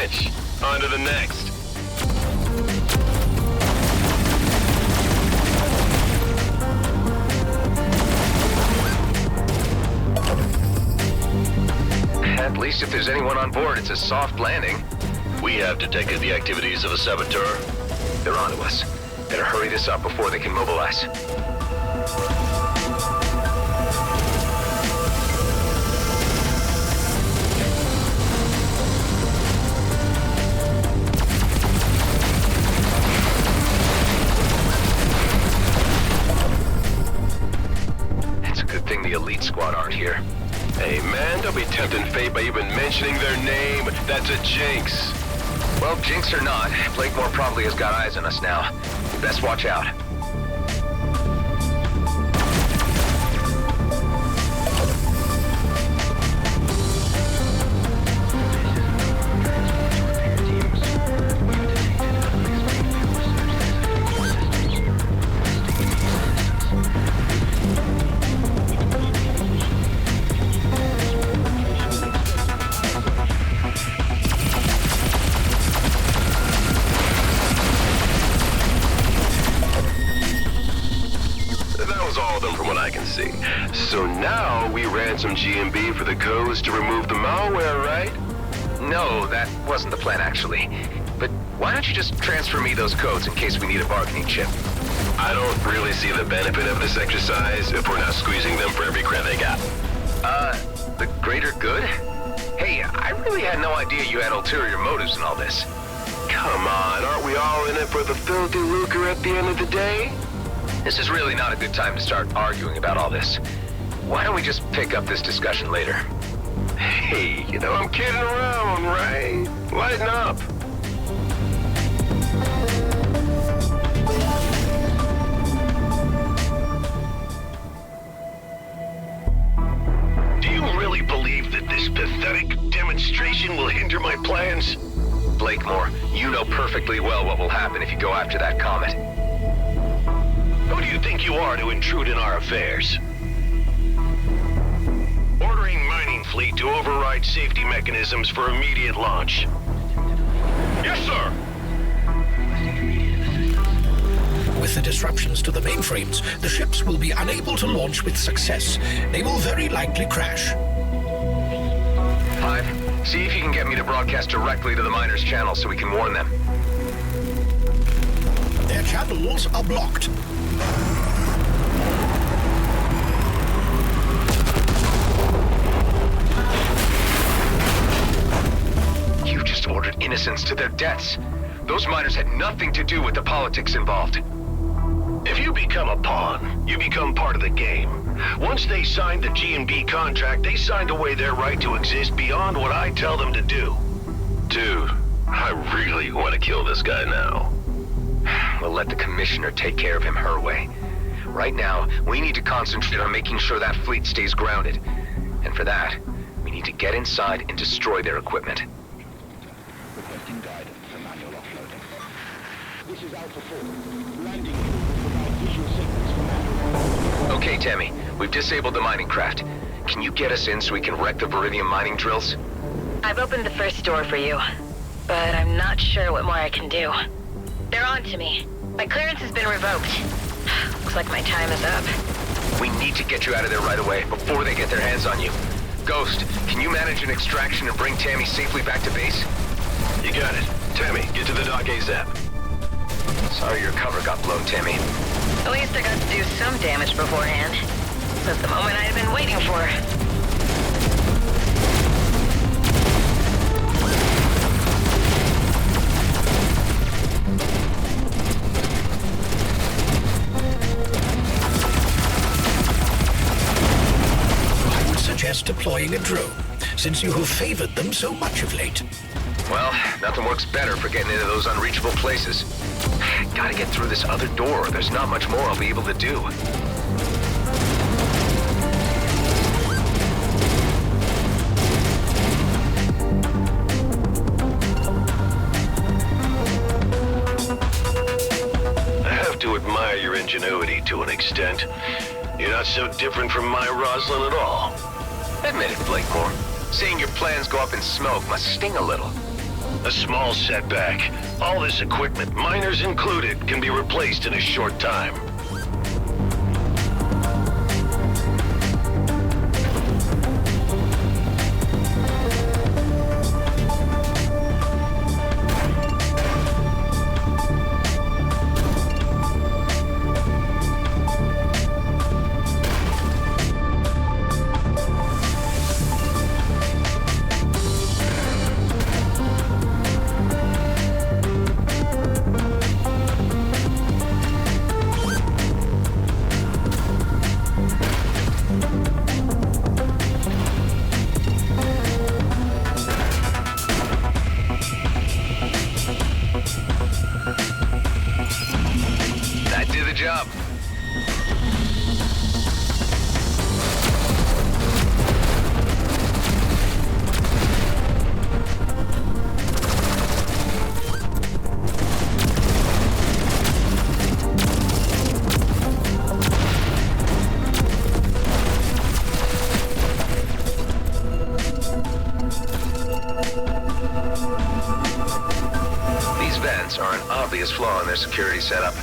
match. On to the next. At least if there's anyone on board, it's a soft landing. We have detected the activities of a saboteur. They're onto us. Better hurry this up before they can mobilize. It's a good thing the elite squad aren't here. Hey man, don't be tempting fate by even mentioning their name. That's a jinx. Well, jinx or not, Blakemore probably has got eyes on us now. We best watch out. So now we ran some GMB for the codes to remove the malware, right? No, that wasn't the plan, actually. But why don't you just transfer me those codes in case we need a bargaining chip? I don't really see the benefit of this exercise if we're not squeezing them for every credit they got. The greater good? Hey, I really had no idea you had ulterior motives in all this. Come on, aren't we all in it for the filthy lucre at the end of the day? This is really not a good time to start arguing about all this. Why don't we just pick up this discussion later? Hey, you know I'm kidding around, right? Lighten up. Do you really believe that this pathetic demonstration will hinder my plans? Blakemore, you know perfectly well what will happen if you go after that comet. Who do you think you are to intrude in our affairs? Ordering mining fleet to override safety mechanisms for immediate launch. Yes, sir! With the disruptions to the mainframes, the ships will be unable to launch with success. They will very likely crash. Hive, see if you can get me to broadcast directly to the miners' channel so we can warn them. Their channels are blocked. You just ordered innocents to their deaths. Those miners had nothing to do with the politics involved. If you become a pawn, you become part of the game. Once they signed the G&B contract, they signed away their right to exist beyond what I tell them to do. Dude, I really want to kill this guy now. We'll let the commissioner take care of him her way. Right now, we need to concentrate on making sure that fleet stays grounded. And for that, we need to get inside and destroy their equipment. Requesting guidance for manual offloading. This is Alpha 4. Landing gear will provide visual signals for manual. Okay, Tammy, we've disabled the mining craft. Can you get us in so we can wreck the Viridium mining drills? I've opened the first door for you, but I'm not sure what more I can do. They're on to me. My clearance has been revoked. Looks like my time is up. We need to get you out of there right away, before they get their hands on you. Ghost, can you manage an extraction and bring Tammy safely back to base? You got it. Tammy, get to the dock ASAP. Sorry your cover got blown, Tammy. At least I got to do some damage beforehand. That's the moment I've been waiting for. Suggest deploying a drone, since you have favored them so much of late. Well, nothing works better for getting into those unreachable places. Gotta get through this other door. There's not much more I'll be able to do. I have to admire your ingenuity to an extent. You're not so different from my Rosalind at all. Admit it, Blakemore. Seeing your plans go up in smoke must sting a little. A small setback. All this equipment, miners included, can be replaced in a short time. Job. These vents are an obvious flaw in their security setup.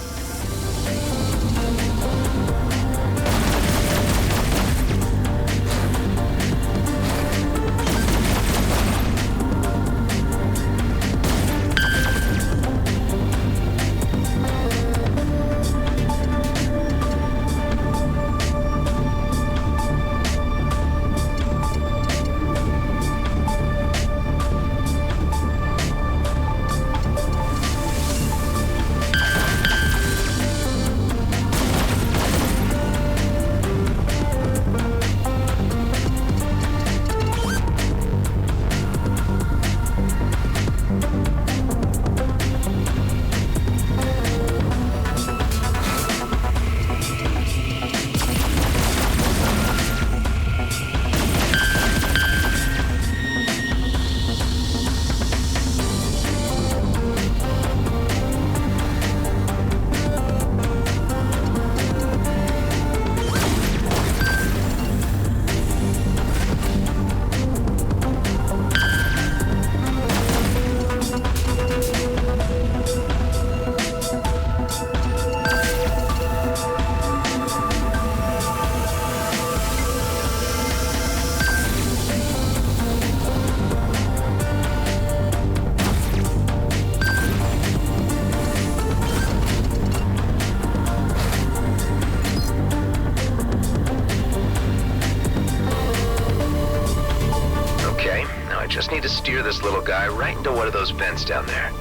Just need to steer this little guy right into one of those vents down there.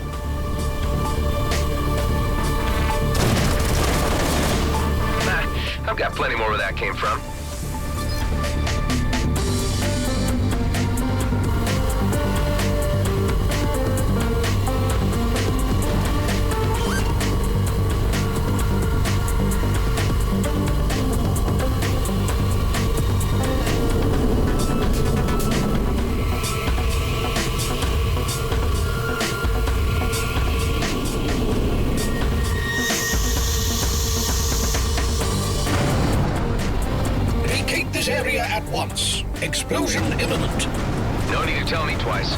I've got plenty more where that came from. Area at once. Explosion imminent. No need to tell me twice.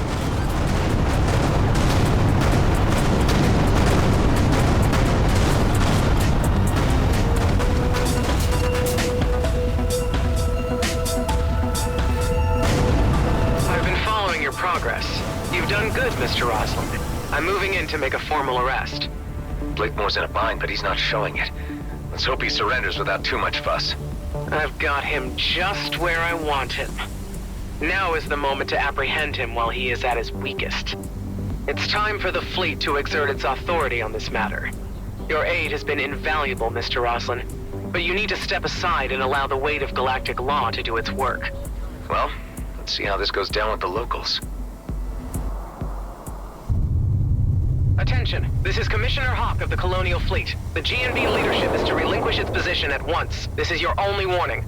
I've been following your progress. You've done good, Mr. Roslin. I'm moving in to make a formal arrest. Blakemore's in a bind, but he's not showing it. Let's hope he surrenders without too much fuss. I've got him just where I want him. Now is the moment to apprehend him while he is at his weakest. It's time for the fleet to exert its authority on this matter. Your aid has been invaluable, Mr. Roslin, but you need to step aside and allow the weight of galactic law to do its work. Well, let's see how this goes down with the locals. Attention, this is Commissioner Hawk of the Colonial Fleet. The GNB leadership is to relinquish its position at once. This is your only warning.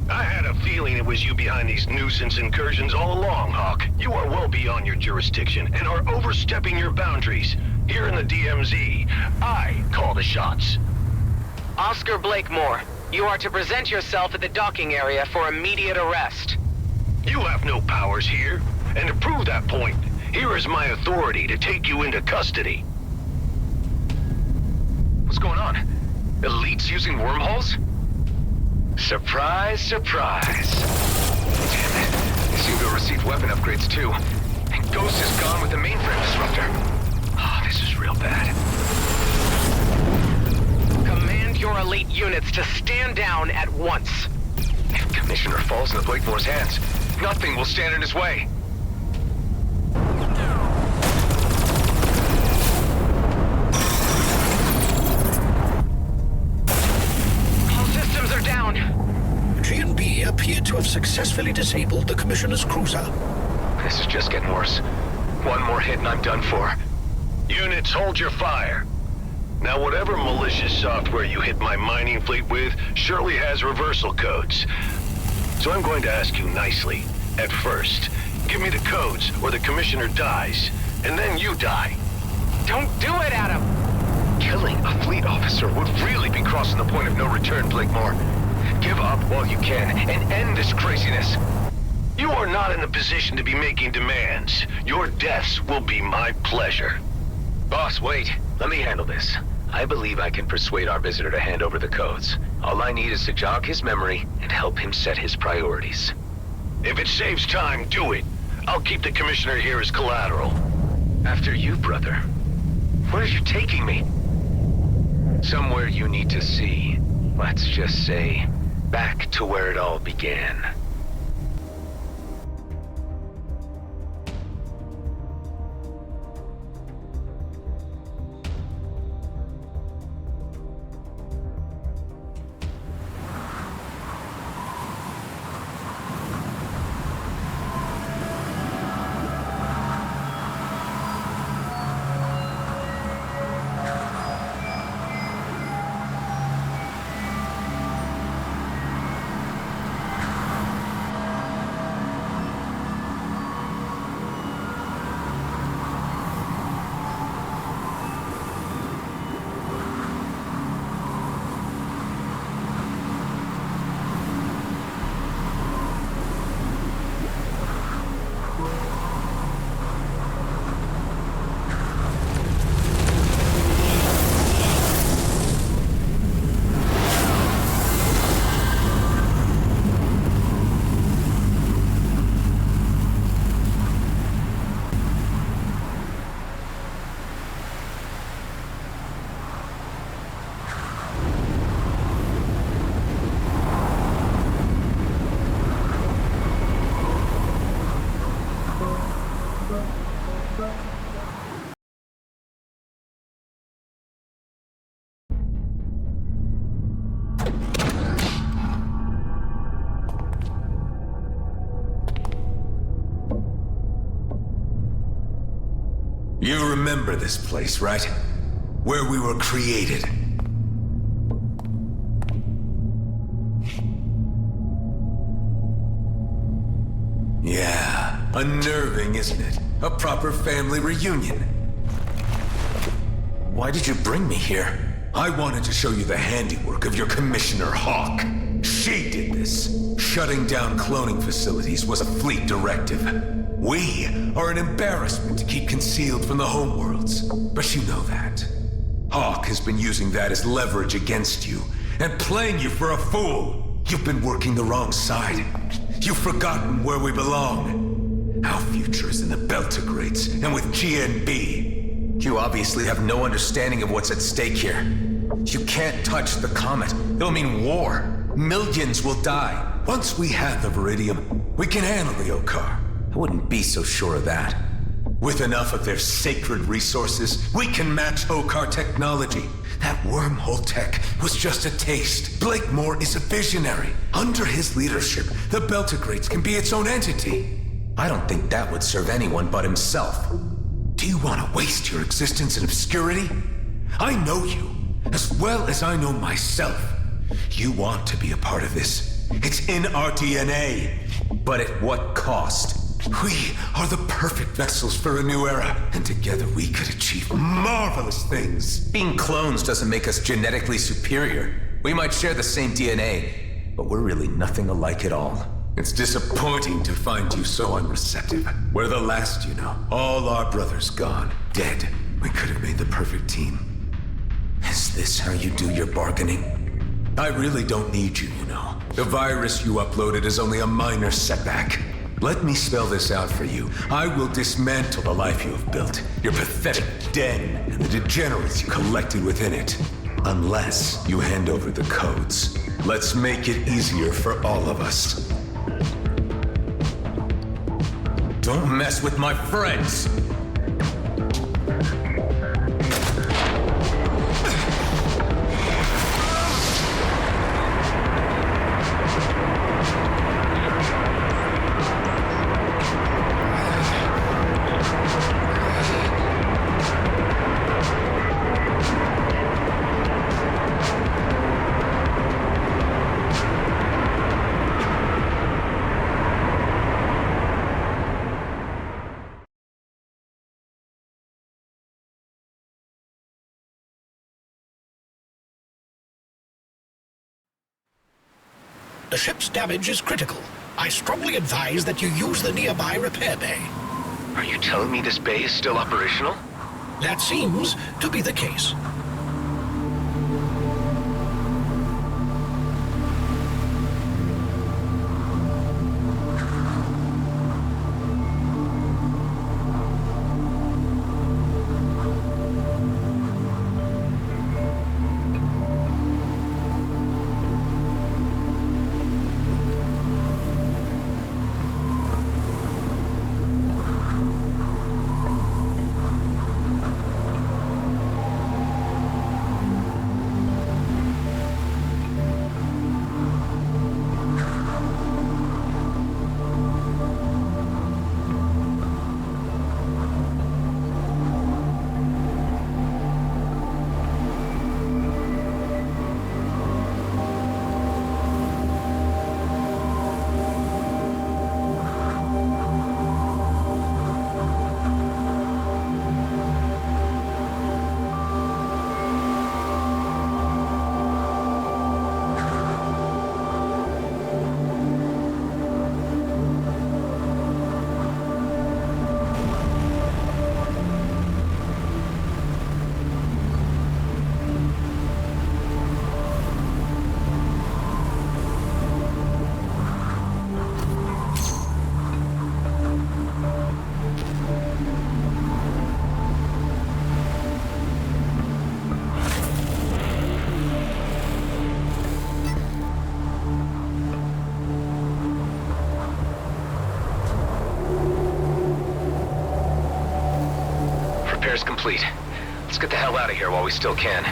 I had a feeling it was you behind these nuisance incursions all along, Hawk. You are well beyond your jurisdiction and are overstepping your boundaries. Here in the DMZ, I call the shots. Oscar Blakemore, you are to present yourself at the docking area for immediate arrest. You have no powers here, and to prove that point, Here is my authority to take you into custody. What's going on? Elites using wormholes? Surprise, surprise. Damn it. They seem to have received weapon upgrades too. And Ghost is gone with the mainframe disruptor. Oh, this is real bad. Command your elite units to stand down at once. If Commissioner falls into Blakemore's hands, nothing will stand in his way. All systems are down. G&B appear to have successfully disabled the Commissioner's cruiser. This is just getting worse. One more hit and I'm done for. Units, hold your fire. Now, whatever malicious software you hit my mining fleet with surely has reversal codes. So I'm going to ask you nicely, at first, give me the codes or the Commissioner dies, and then you die. Don't do it, Adam! Killing a fleet officer would really be crossing the point of no return, Blakemore. Give up while you can and end this craziness. You are not in a position to be making demands. Your deaths will be my pleasure. Boss, wait. Let me handle this. I believe I can persuade our visitor to hand over the codes. All I need is to jog his memory and help him set his priorities. If it saves time, do it. I'll keep the Commissioner here as collateral. After you, brother. Where are you taking me? Somewhere you need to see. Let's just say, back to where it all began. You remember this place, right? Where we were created. Yeah, unnerving, isn't it? A proper family reunion. Why did you bring me here? I wanted to show you the handiwork of your Commissioner Hawk. She did this. Shutting down cloning facilities was a fleet directive. We are an embarrassment to keep concealed from the homeworlds, but you know that. Hawk has been using that as leverage against you, and playing you for a fool. You've been working the wrong side. You've forgotten where we belong. Our future is in the Beltigrades, and with GNB. You obviously have no understanding of what's at stake here. You can't touch the comet. It'll mean war. Millions will die. Once we have the Viridium, we can handle the Okar. I wouldn't be so sure of that. With enough of their sacred resources, we can match Okar technology. That wormhole tech was just a taste. Blakemore is a visionary. Under his leadership, the Beltigrades can be its own entity. I don't think that would serve anyone but himself. Do you want to waste your existence in obscurity? I know you, as well as I know myself. You want to be a part of this. It's in our DNA. But at what cost? We are the perfect vessels for a new era, and together we could achieve marvelous things. Being clones doesn't make us genetically superior. We might share the same DNA, but we're really nothing alike at all. It's disappointing to find you so unreceptive. We're the last, you know. All our brothers gone. Dead. We could have made the perfect team. Is this how you do your bargaining? I really don't need you, you know. The virus you uploaded is only a minor setback. Let me spell this out for you. I will dismantle the life you have built, your pathetic den, and the degenerates you collected within it. Unless you hand over the codes. Let's make it easier for all of us. Don't mess with my friends! The ship's damage is critical. I strongly advise that you use the nearby repair bay. Are you telling me this bay is still operational? That seems to be the case. Repairs complete. Let's get the hell out of here while we still can.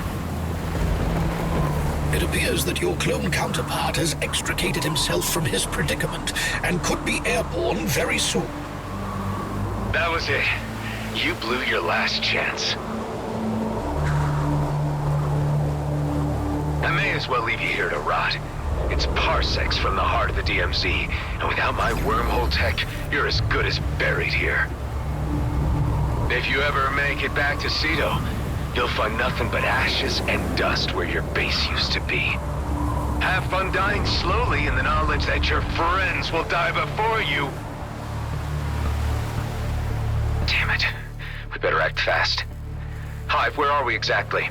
It appears that your clone counterpart has extricated himself from his predicament and could be airborne very soon. That was it. You blew your last chance. I may as well leave you here to rot. It's parsecs from the heart of the DMZ, and without my wormhole tech, you're as good as buried here. If you ever make it back to Cedo, you'll find nothing but ashes and dust where your base used to be. Have fun dying slowly in the knowledge that your friends will die before you. Damn it. We better act fast. Hive, where are we exactly?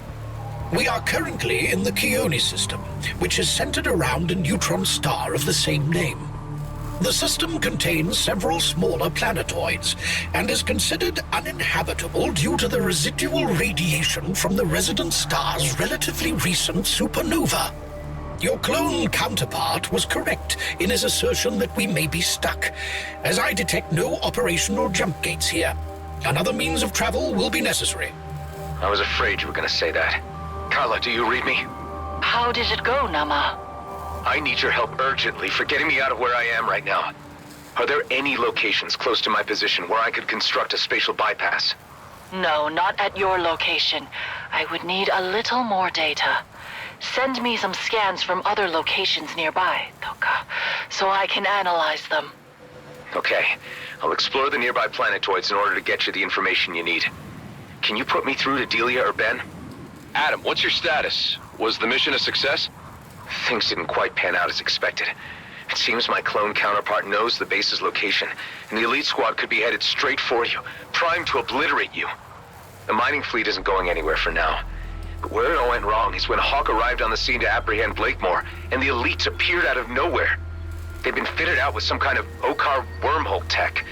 We are currently in the Gerne system, which is centered around a neutron star of the same name. The system contains several smaller planetoids and is considered uninhabitable due to the residual radiation from the resident star's relatively recent supernova. Your clone counterpart was correct in his assertion that we may be stuck, as I detect no operational jump gates here. Another means of travel will be necessary. I was afraid you were going to say that. Carla, do you read me? How did it go, Nama? I need your help urgently for getting me out of where I am right now. Are there any locations close to my position where I could construct a spatial bypass? No, not at your location. I would need a little more data. Send me some scans from other locations nearby, Toka, so I can analyze them. Okay. I'll explore the nearby planetoids in order to get you the information you need. Can you put me through to Delia or Ben? Adam, what's your status? Was the mission a success? Things didn't quite pan out as expected. It seems my clone counterpart knows the base's location, and the elite squad could be headed straight for you, primed to obliterate you. The mining fleet isn't going anywhere for now. But where it all went wrong is when Hawk arrived on the scene to apprehend Blakemore, and the elites appeared out of nowhere. They've been fitted out with some kind of Okar wormhole tech.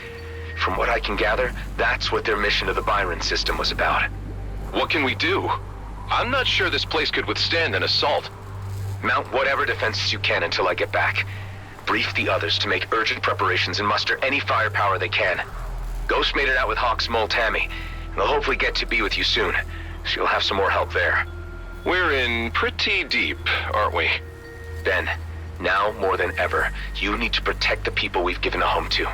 From what I can gather, that's what their mission to the Byron system was about. What can we do? I'm not sure this place could withstand an assault. Mount whatever defenses you can until I get back. Brief the others to make urgent preparations and muster any firepower they can. Ghost made it out with Hawk's mole Tammy, and they'll hopefully get to be with you soon. She'll have some more help there. We're in pretty deep, aren't we? Ben, now more than ever, you need to protect the people we've given a home to.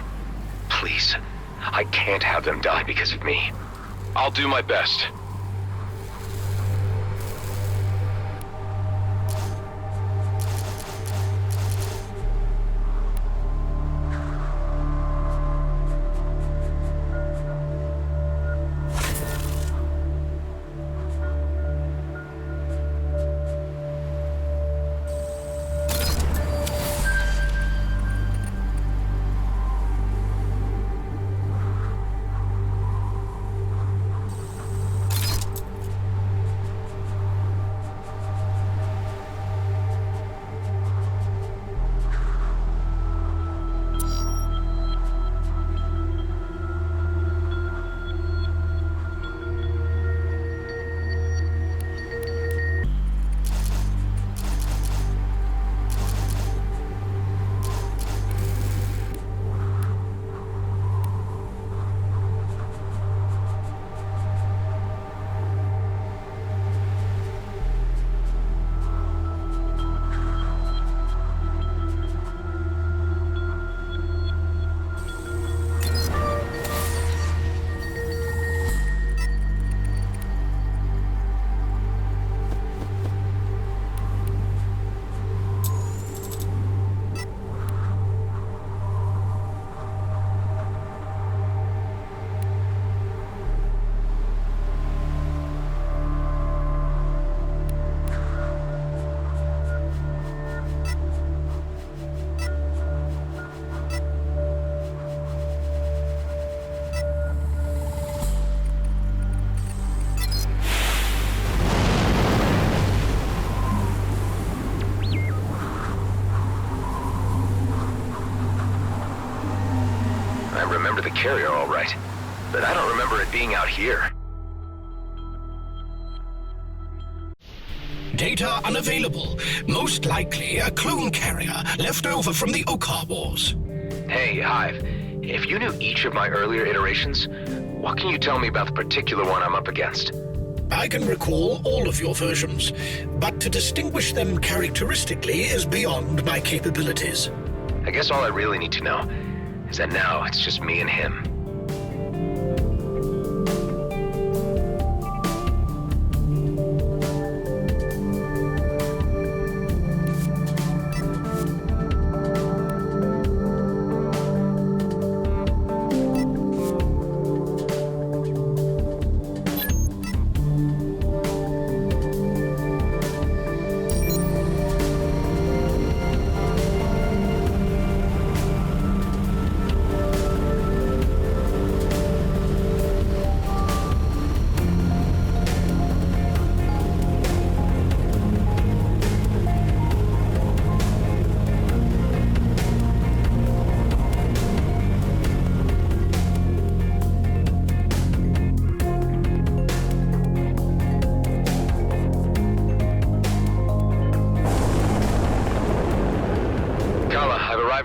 Please, I can't have them die because of me. I'll do my best. The carrier all right, but I don't remember it being out here. Data unavailable. Most likely a clone carrier left over from the Okar Wars. Hey, Hive, if you knew each of my earlier iterations, what can you tell me about the particular one I'm up against? I can recall all of your versions, but to distinguish them characteristically is beyond my capabilities. I guess all I really need to know is that now it's just me and him.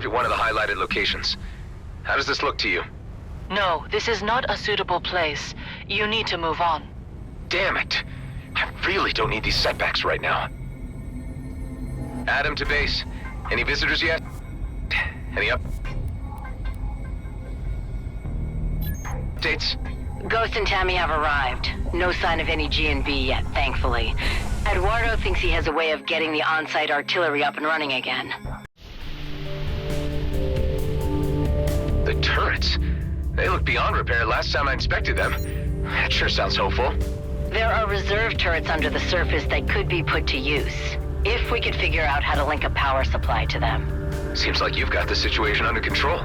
At one of the highlighted locations. How does this look to you? No, this is not a suitable place. You need to move on. Damn it. I really don't need these setbacks right now. Adam to base. Any visitors yet? Any updates? Ghost and Tammy have arrived. No sign of any G&B yet, thankfully. Eduardo thinks he has a way of getting the on-site artillery up and running again. The turrets? They look beyond repair last time I inspected them. That sure sounds hopeful. There are reserve turrets under the surface that could be put to use, if we could figure out how to link a power supply to them. Seems like you've got the situation under control.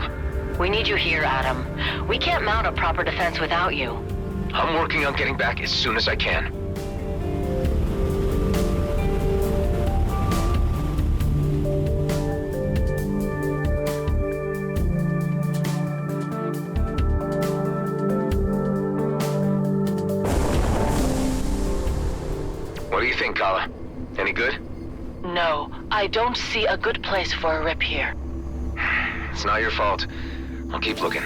We need you here, Adam. We can't mount a proper defense without you. I'm working on getting back as soon as I can. What do you think, Kala? Any good? No, I don't see a good place for a rip here. It's not your fault. I'll keep looking.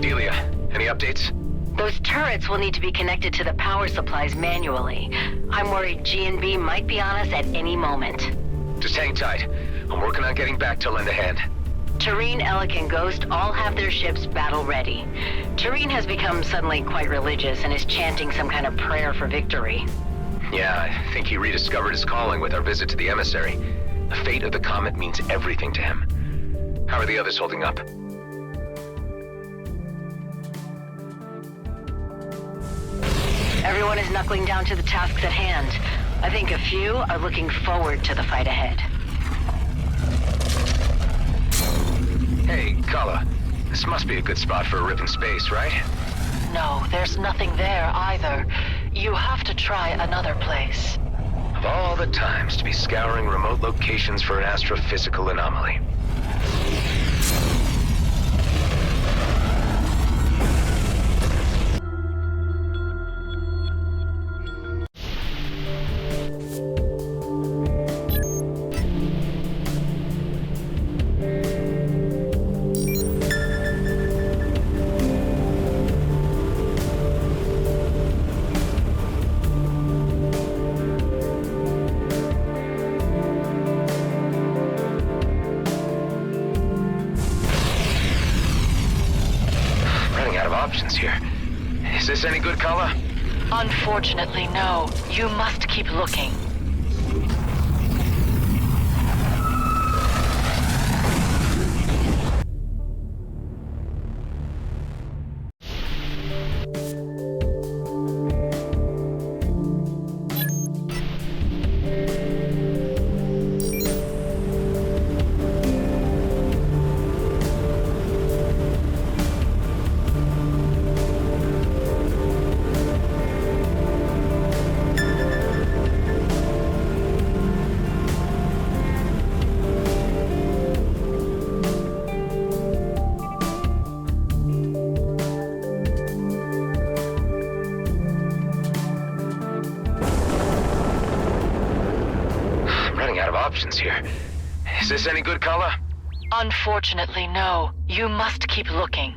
Delia, any updates? Those turrets will need to be connected to the power supplies manually. I'm worried G&B might be on us at any moment. Just hang tight. I'm working on getting back to lend a hand. Tareen, Alec, and Ghost all have their ships battle-ready. Tareen has become suddenly quite religious and is chanting some kind of prayer for victory. Yeah, I think he rediscovered his calling with our visit to the emissary. The fate of the comet means everything to him. How are the others holding up? Everyone is knuckling down to the tasks at hand. I think a few are looking forward to the fight ahead. Hey, Kala. This must be a good spot for a rip in space, right? No, there's nothing there either. You have to try another place. Of all the times to be scouring remote locations for an astrophysical anomaly. Options here. Is this any good, Kala? Unfortunately, no. You must keep looking. Options here. Is this any good, Kala? Unfortunately, no. You must keep looking.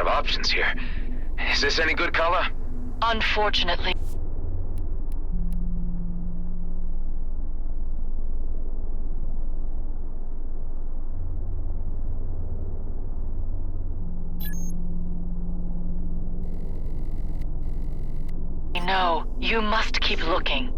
Options here. Is this any good, Kala? Unfortunately. No, you must keep looking.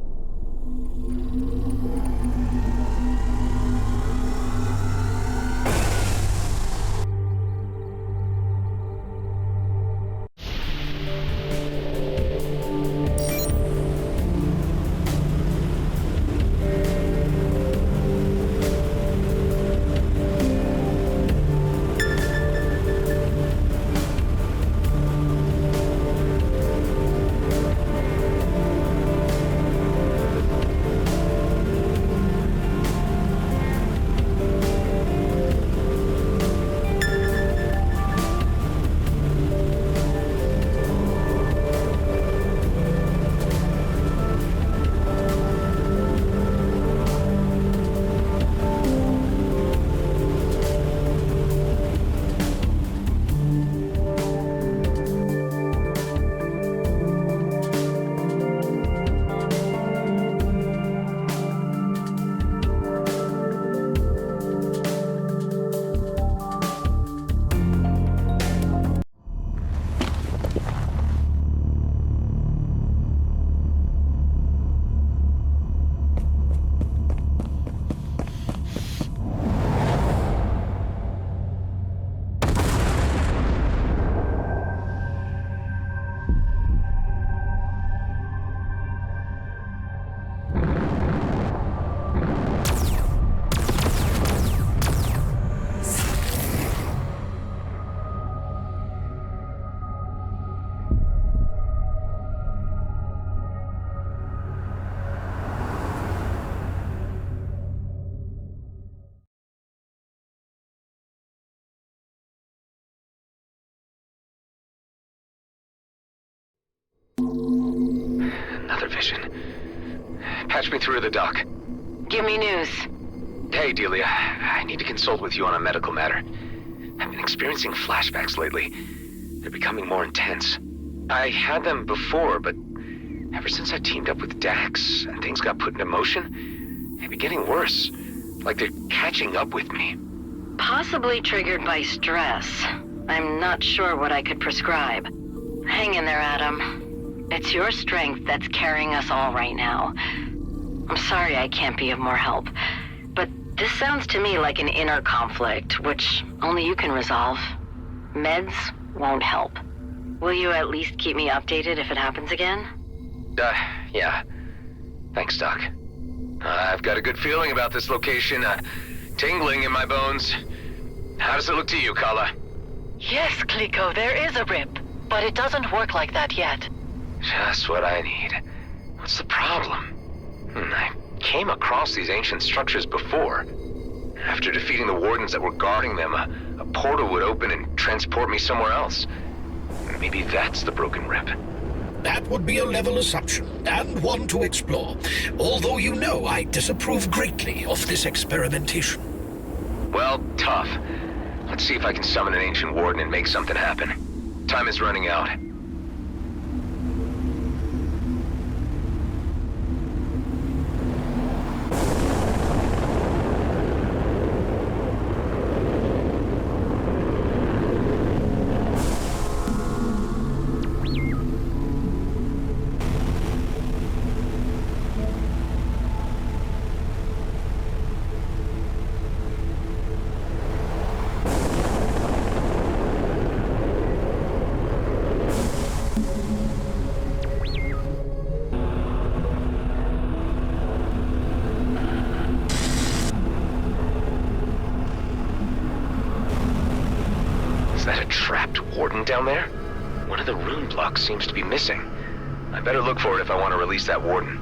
another vision. Patch me through to the dock. Give me news. Hey, Delia. I need to consult with you on a medical matter. I've been experiencing flashbacks lately. They're becoming more intense. I had them before, but ever since I teamed up with Dax and things got put into motion, they've been getting worse. Like they're catching up with me. Possibly triggered by stress. I'm not sure what I could prescribe. Hang in there, Adam. It's your strength that's carrying us all right now. I'm sorry I can't be of more help, but this sounds to me like an inner conflict, which only you can resolve. Meds won't help. Will you at least keep me updated if it happens again? Yeah. Thanks, Doc. I've got a good feeling about this location, tingling in my bones. How does it look to you, Kala? Yes, Kliko, there is a rip, but it doesn't work like that yet. Just what I need. What's the problem? I came across these ancient structures before. After defeating the wardens that were guarding them, a portal would open and transport me somewhere else. Maybe that's the broken rip. That would be a level assumption, and one to explore. Although you know I disapprove greatly of this experimentation. Well, tough. Let's see if I can summon an ancient warden and make something happen. Time is running out. Is that a trapped warden down there? One of the rune blocks seems to be missing. I better look for it if I want to release that warden.